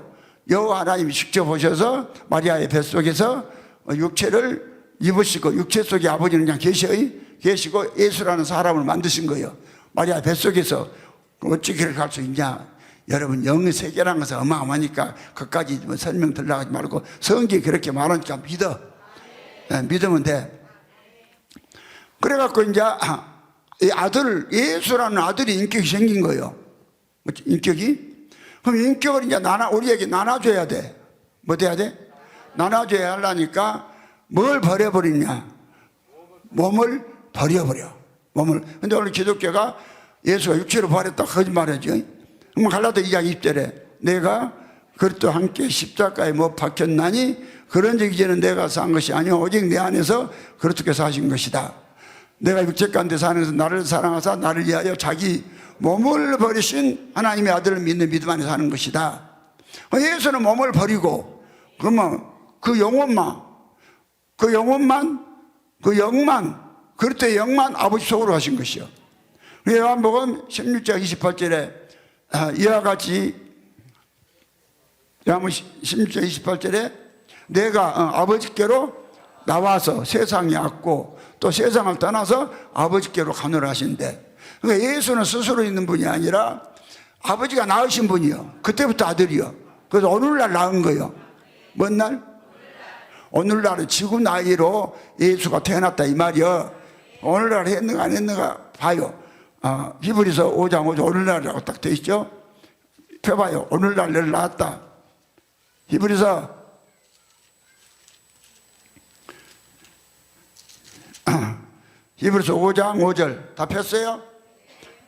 여호와 하나님이 직접 오셔서 마리아의 뱃속에서 육체를 입으시고, 육체 속에 아버지는 그냥 계시고 예수라는 사람을 만드신 거예요. 마리아 뱃속에서. 어찌 그렇게 할 수 있냐? 여러분 영의 세계라는 것은 어마어마하니까 그까지 설명 들어가지 말고 성경이 그렇게 말하니까 믿어. 믿으면 돼. 그래갖고 이제 이 아들, 예수라는 아들이 인격이 생긴 거예요. 인격이? 그럼 인격을 이제 우리에게 나눠줘야 돼. 뭐 돼야 돼? 나눠줘야 하려니까 뭘 버려버리냐? 몸을 버려버려. 몸을. 근데 오늘 기독교가 예수가 육체로 부활했다 거짓말이죠. 그럼 갈라디아 2장 20절에 내가 그리스도 함께 십자가에 못 박혔나니 그런즉 이제는 내가 산 것이 아니오 오직 내 안에서 그리스도께서 하신 것이다. 내가 육체 가운데 사면서 나를 사랑하사 나를 위하여 자기 몸을 버리신 하나님의 아들을 믿는 믿음 안에 사는 것이다. 예수는 몸을 버리고 그러면 그 영만 그리스도의 영만 아버지 속으로 하신 것이요. 요한복음 16장 28절에 이와 같이, 요한복음 16장 28절에 내가 아버지께로 나와서 세상에 왔고 또 세상을 떠나서 아버지께로 가노라 하신대. 그러니까 예수는 스스로 있는 분이 아니라 아버지가 낳으신 분이요. 그때부터 아들이요. 그래서 오늘날 낳은 거예요. 뭔 날? 오늘날은 지구 나이로 예수가 태어났다 이 말이요. 오늘날 했는가 안 했는가 봐요. 히브리서 5장 5절 오늘날이라고 딱 돼 있죠. 펴봐요. 오늘날 내를 낳았다. 히브리서 5장 5절 다 폈어요?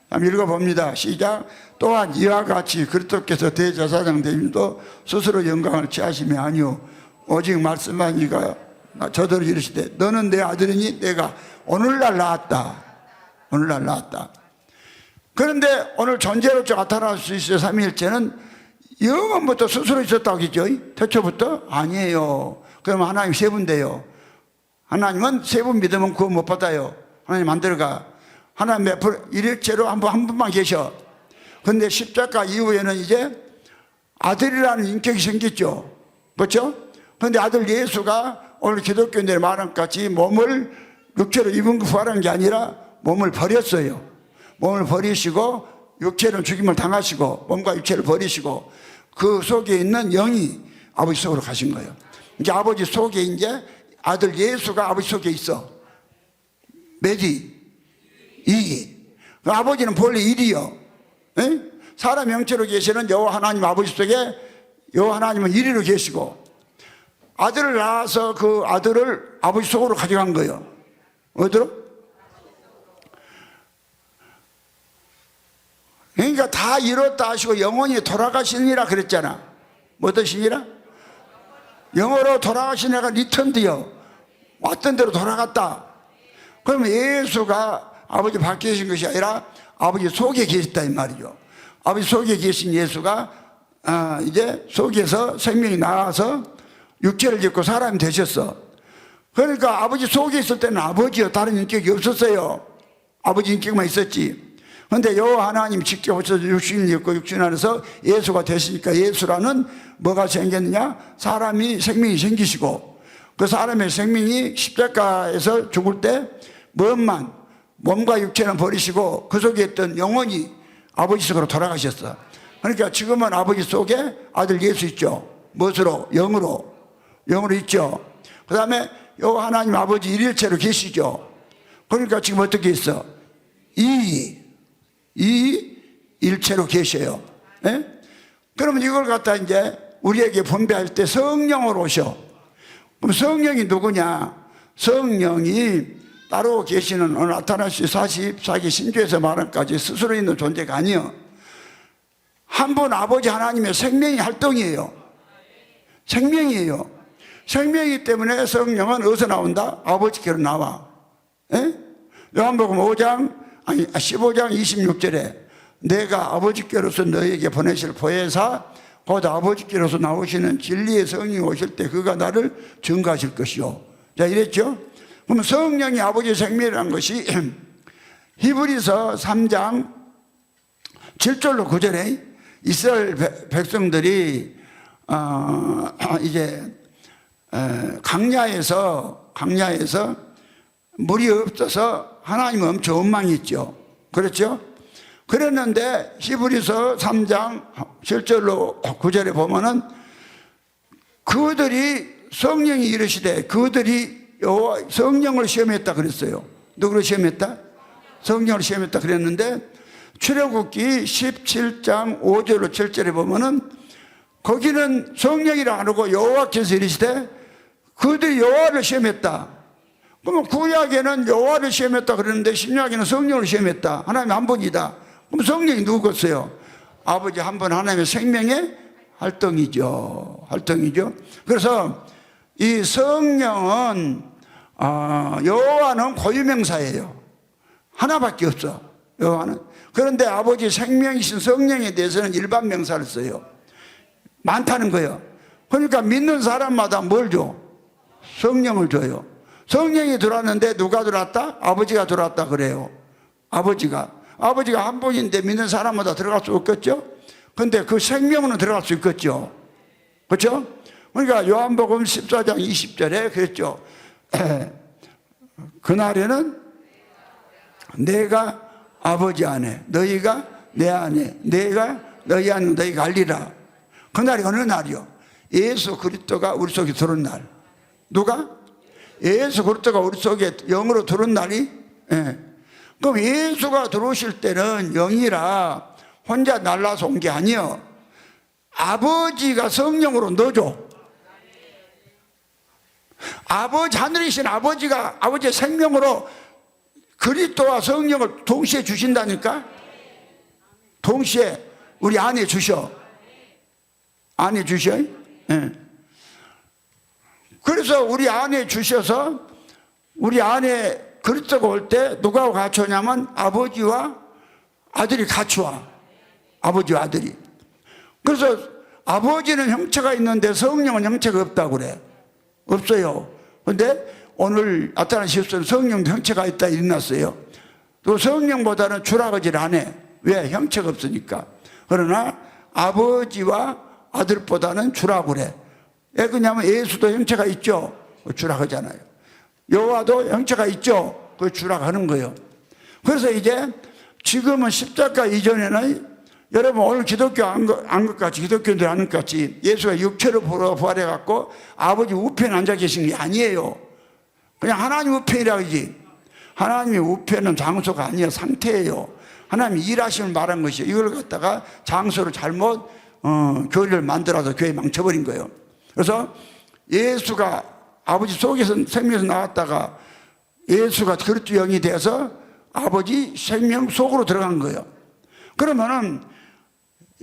한번 읽어봅니다. 시작. 또한 이와 같이 그리스도께서 대제사장 되심도 스스로 영광을 취하심이 아니오 오직 말씀하니까 저들을 이르시되 너는 내 아들이니 내가 오늘날 낳았다. 오늘날 낳았다. 그런데 오늘 존재로서 나타날 수 있어요. 삼위일체는 영원부터 스스로 있었다고 했죠. 태초부터? 아니에요. 그러면 하나님 세 분 돼요. 하나님은 세 분 믿으면 구원 못 받아요. 하나님 안 들어가. 하나님 몇 분, 일일체로 한 분만 계셔. 근데 십자가 이후에는 이제 아들이라는 인격이 생겼죠. 그렇죠? 그런데 아들 예수가 오늘 기독교인들의 말한 같이 몸을 육체로 입은 거 부활한 게 아니라 몸을 버렸어요. 몸을 버리시고 육체는 죽임을 당하시고 몸과 육체를 버리시고 그 속에 있는 영이 아버지 속으로 가신 거예요. 이제 아버지 속에 이제 아들 예수가 아버지 속에 있어. 몇이? 2이. 아버지는 본래 1이요. 사람 형체로 계시는 여호와 하나님 아버지 속에 여호와 하나님은 1위로 계시고 아들을 낳아서 그 아들을 아버지 속으로 가져간 거예요. 어디로? 그러니까 다 이뤘다 하시고 영원히 돌아가시니라 그랬잖아. 뭐 드시니라? 영어로 돌아가시니라가 리턴드요. 왔던 대로 돌아갔다. 그러면 예수가 아버지 밖에 계신 것이 아니라 아버지 속에 계셨다 이 말이죠. 아버지 속에 계신 예수가 이제 속에서 생명이 나와서 육체를 짓고 사람이 되셨어. 그러니까 아버지 속에 있을 때는 아버지요. 다른 인격이 없었어요. 아버지 인격만 있었지. 그런데 여호와 하나님 직접 오셔서 육신을 입고 육신 안에서 예수가 되시니까 예수라는 뭐가 생겼느냐? 사람이 생명이 생기시고 그 사람의 생명이 십자가에서 죽을 때 몸과 육체는 버리시고 그 속에 있던 영혼이 아버지 속으로 돌아가셨어. 그러니까 지금은 아버지 속에 아들 예수 있죠. 무엇으로? 영으로 있죠. 그 다음에 여호와 하나님 아버지 일일체로 계시죠. 그러니까 지금 어떻게 있어? 이 일체로 계셔요. 예? 그러면 이걸 갖다 이제 우리에게 분배할 때 성령으로 오셔. 그럼 성령이 누구냐? 성령이 따로 계시는 오늘 아타나시 44기 신조에서 말한 까지 스스로 있는 존재가 아니요. 한 분 아버지 하나님의 생명이 활동이에요. 생명이에요. 생명이기 때문에 성령은 어디서 나온다? 아버지께로 나와. 예? 요한복음 15장 26절에 내가 아버지께로서 너에게 보내실 보혜사 곧 아버지께로서 나오시는 진리의 성령이 오실 때 그가 나를 증거하실 것이요. 자 이랬죠. 그럼 성령이 아버지의 생명이라는 것이 히브리서 3장 7절로 9절에 이스라엘 백성들이 이제 강야에서 물이 없어서 하나님은 엄청 원망했죠. 그렇죠? 그랬는데 히브리서 3장 7절로 9절에 보면은 그들이 성령이 이르시되 그들이 성령을 시험했다 그랬어요. 누구를 시험했다? 성령을 시험했다 그랬는데 출애굽기 17장 5절로 7절에 보면은 거기는 성령이라 안 하고 여호와께서 이르시되 그들이 여호와를 시험했다. 그러면 구약에는 여호와를 시험했다 그러는데 신약에는 성령을 시험했다. 하나님 한 분이다. 그럼 성령이 누구겠어요? 아버지 한 분 하나님의 생명의 활동이죠. 그래서 이 성령은 여호와는 고유명사예요. 하나밖에 없어. 여호와는. 그런데 아버지 생명이신 성령에 대해서는 일반 명사를 써요. 많다는 거예요. 그러니까 믿는 사람마다 뭘 줘? 성령을 줘요. 성령이 들어왔는데 누가 들어왔다? 아버지가 들어왔다 그래요. 아버지가 한 분인데 믿는 사람마다 들어갈 수 없겠죠? 근데 그 생명은 들어갈 수 있겠죠. 그렇죠? 그러니까 요한복음 14장 20절에 그랬죠. 그날에는 내가 아버지 안에 너희가 내 안에 내가 너희 안에 너희가 알리라. 그날이 어느 날이요? 예수 그리스도가 우리 속에 들어온 날. 누가? 예수 그리스도가 우리 속에 영으로 들어온 날이. 그럼 예수가 들어오실 때는 영이라 혼자 날라서 온 게 아니요. 아버지가 성령으로 넣어줘. 하늘이신 아버지가 아버지의 생명으로 그리스도와 성령을 동시에 주신다니까. 동시에 우리 안에 주셔. 그래서 우리 안에 주셔서 우리 안에 그리스도가 올 때 누가 같이 오냐면 아버지와 아들이 같이 와. 아버지와 아들이. 그래서 아버지는 형체가 있는데 성령은 형체가 없다고 그래. 없어요. 근데 오늘 나타나셨을 성령도 형체가 있다 일어났어요. 또 성령보다는 주라거질 안 해. 왜? 형체가 없으니까. 그러나 아버지와 아들보다는 주라고 그래. 왜 그러냐면 예수도 형체가 있죠. 주라고 하잖아요. 여호와도 형체가 있죠. 그 주라고 하는 거예요. 그래서 이제 지금은 십자가 이전에는 여러분 오늘 기독교 안 것 같이 기독교인들 아는 것 같이 예수가 육체로 부활해 갖고 아버지 우편에 앉아 계신 게 아니에요. 그냥 하나님 우편이라 그러지. 하나님의 우편은 장소가 아니에요. 상태예요. 하나님이 일하심을 말한 것이에요. 이걸 갖다가 장소를 잘못 교회를 만들어서 교회 망쳐버린 거예요. 그래서 예수가 아버지 속에서 생명에서 나왔다가 예수가 그리스도 영이 돼서 아버지 생명 속으로 들어간 거예요. 그러면은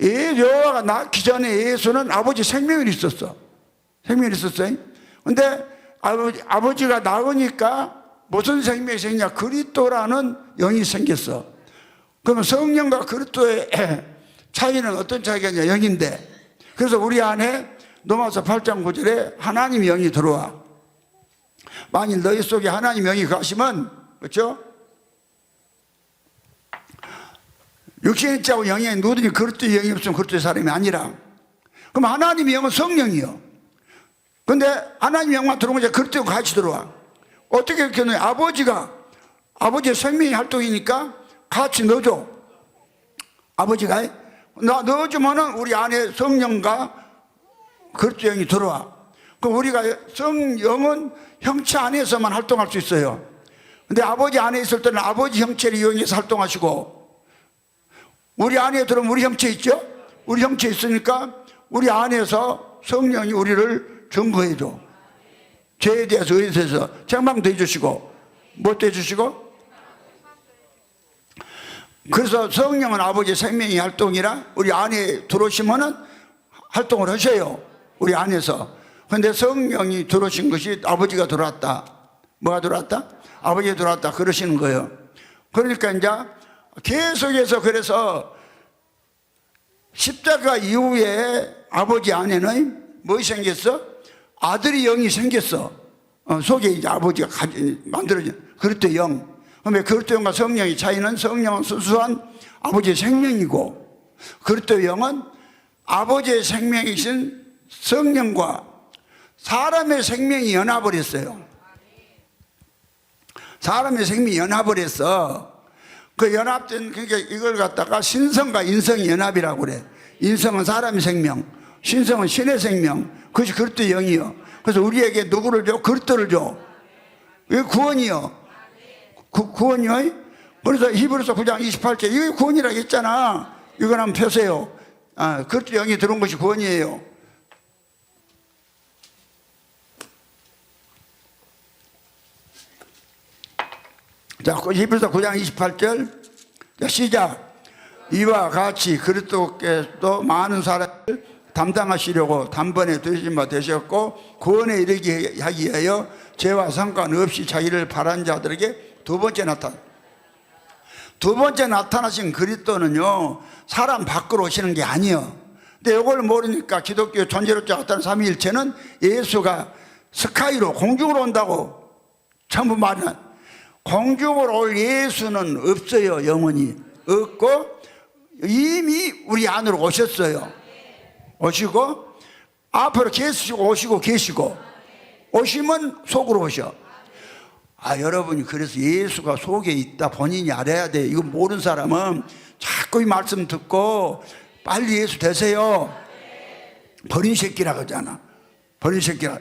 여호와가 낳기 전에 예수는 아버지 생명이 있었어. 생명이 있었어요. 근데 아버지가 낳으니까 무슨 생명이 생기냐? 그리스도라는 영이 생겼어. 그러면 성령과 그리스도의 차이는 어떤 차이가 있냐? 영인데. 그래서 우리 안에 로마서 8장 9절에 하나님의 영이 들어와. 만일 너희 속에 하나님의 영이 가시면, 그렇죠? 육신이 있자고 영이 누구든지 그리스도의 영이 없으면 그리스도의 사람이 아니라. 그럼 하나님의 영은 성령이요. 근데 하나님의 영만 들어오면 이제 그리스도가 같이 들어와. 어떻게 이렇게 넣어요? 아버지의 생명의 활동이니까 같이 넣어줘. 아버지가 넣어주면은 우리 안에 성령과 그리스도 영이 들어와. 그럼 우리가 성령은 형체 안에서만 활동할 수 있어요. 근데 아버지 안에 있을 때는 아버지 형체를 이용해서 활동하시고, 우리 안에 들어오면 우리 형체 있죠? 우리 형체 있으니까 우리 안에서 성령이 우리를 증거해줘. 죄에 대해서 의에 대해서 책망도 해주시고, 뭣도 해주시고. 그래서 성령은 아버지의 생명의 활동이라 우리 안에 들어오시면은 활동을 하셔요. 우리 안에서. 그런데 성령이 들어오신 것이 아버지가 들어왔다. 뭐가 들어왔다? 아버지가 들어왔다. 그러시는 거예요. 그러니까 이제 계속해서 그래서 십자가 이후에 아버지 안에는 뭐가 생겼어? 아들의 영이 생겼어. 속에 이제 아버지가 만들어진 그리스도 영. 그러면 그리스도 영과 성령의 차이는 성령은 순수한 아버지의 생명이고, 그리스도 영은 아버지의 생명이신 성령과 사람의 생명이 연합을 했어요. 사람의 생명이 연합을 해서 그 연합된, 그러니까 이걸 갖다가 신성과 인성이 연합이라고 그래. 인성은 사람의 생명, 신성은 신의 생명, 그것이 그리스도 영이요. 그래서 우리에게 누구를 줘? 그리스도를 줘. 이게 구원이요. 구원이요. 그래서 히브리서 9장 28절 이게 구원이라고 했잖아. 이걸 한번 펴세요. 그리스도 영이 들어온 것이 구원이에요. 자, 히브리서 9장 28절. 자, 시작. 이와 같이 그리스도께서도 많은 사람을 담당하시려고 단번에 되신 바 되셨고, 구원에 이르게 하기 위하여 죄와 상관없이 자기를 바란 자들에게 두 번째 나타나신 그리스도는요, 사람 밖으로 오시는 게 아니에요. 근데 이걸 모르니까 기독교 존재로서 나타난 삼위일체는 예수가 스카이로 공중으로 온다고 전부 말이야. 공중으로 올 예수는 없어요. 영원히 없고 이미 우리 안으로 오셨어요. 오시고 앞으로 계시고 오시고 오시면 속으로 오셔. 여러분이 그래서 예수가 속에 있다 본인이 알아야 돼. 이거 모르는 사람은 자꾸 이 말씀 듣고 빨리 예수 되세요. 버린 새끼라고 하잖아. 버린 새끼라.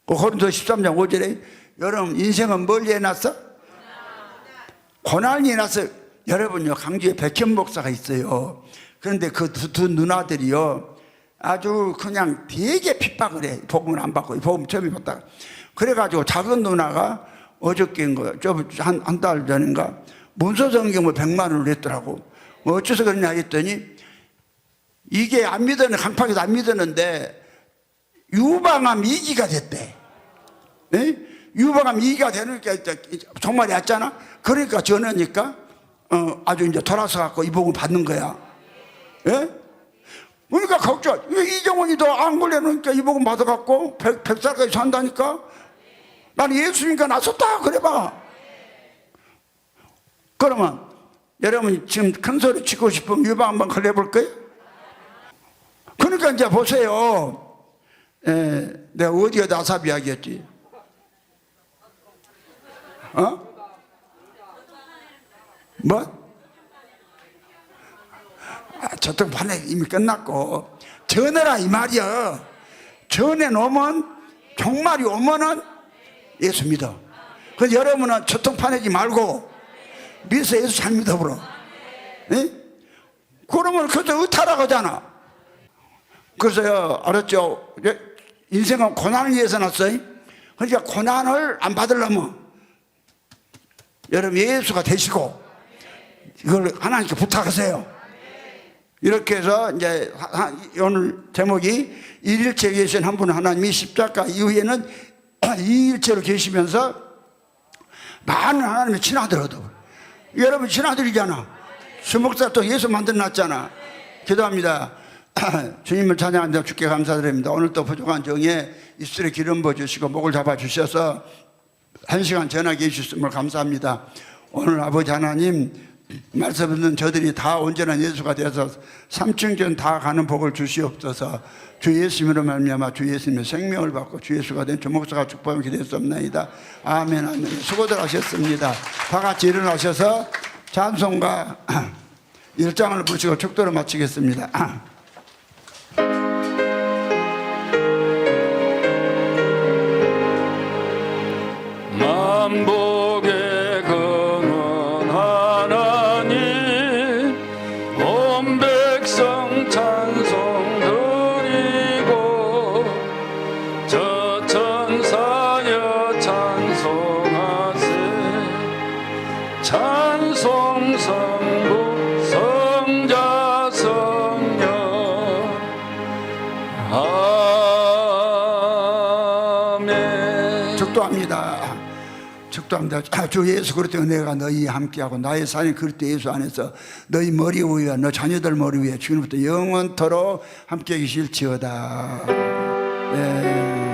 고린도 13장 5절에 여러분 인생은 뭘 해놨어? 고난이 해놨어. 여러분요, 강주에 백현 목사가 있어요. 그런데 그 두 누나들이요, 아주 그냥 되게 핍박을 해. 복음을 안 받고, 복음 처음 받다가. 그래가지고 작은 누나가 어저께인 거예요. 한 달 전인가 문서 성경을 100만 원을 냈더라고. 어째서 그러냐 했더니 이게 안 믿었는데, 강팍에서 안 믿었는데 유방암 2기가 됐대. 네? 유방암 2기가 되니까 정말 얕잖아. 그러니까 전하니까 아주 이제 돌아서 갖고 이 복을 받는 거야. 예? 그러니까 걱정. 이정원이도 안 걸려놓으니까 이 복을 받아갖고 100살까지 산다니까. 나는 예수님과 나섰다 그래봐. 그러면 여러분 지금 큰 소리 치고 싶으면 유방 한번 걸려볼 거예요? 그러니까 이제 보세요. 내가 어디에다 아삽 이야기했지? 뭐? 저통판에 이미 끝났고 전해라 이 말이야. 전해놓으면 종말이 오면은 예수 믿어. 그래서 여러분은 저통판내지 말고 믿어서 예수 잘 믿어버려. 예? 그러면 그것도 의타라고 하잖아. 그래서요, 알았죠? 인생은 고난을 위해서 났어요. 그러니까 고난을 안 받으려면 여러분 예수가 되시고 이걸 하나님께 부탁하세요. 이렇게 해서 이제 오늘 제목이 일일체 계신 한 분은 하나님이 십자가 이후에는 이일체로 계시면서 많은 하나님의 친아들어도 여러분 친아들이잖아. 수목사 또 예수 만들어놨잖아. 기도합니다. 주님을 찬양한다 주께 감사드립니다. 오늘 또 부족한 정에 입술에 기름 부어주시고 목을 잡아주셔서 한 시간 전하게 해주셨음을 감사합니다. 오늘 아버지 하나님 말씀 듣는 저들이 다 온전한 예수가 되어서 삼층전 다 가는 복을 주시옵소서. 주 예수님으로 말미암아 주 예수님의 생명을 받고 주 예수가 된 주목사가 축복을 기대했습니다. 아멘 아멘. 수고들 하셨습니다. 다 같이 일어나셔서 찬송가 1장을 부르시고 축도를 마치겠습니다. 만복의 근원 하나님 온 백성 찬송 드리고 저 천사여 찬송하세 찬송 성부 성자 성령 아멘. 축도합니다. 축도합니다. 주 예수 그리스도의 은혜가 너희 함께하고 나의 사랑 그리스도 예수 안에서 너희 머리 위에 너 자녀들 머리 위에 지금부터 영원토록 함께 계실지어다. 네.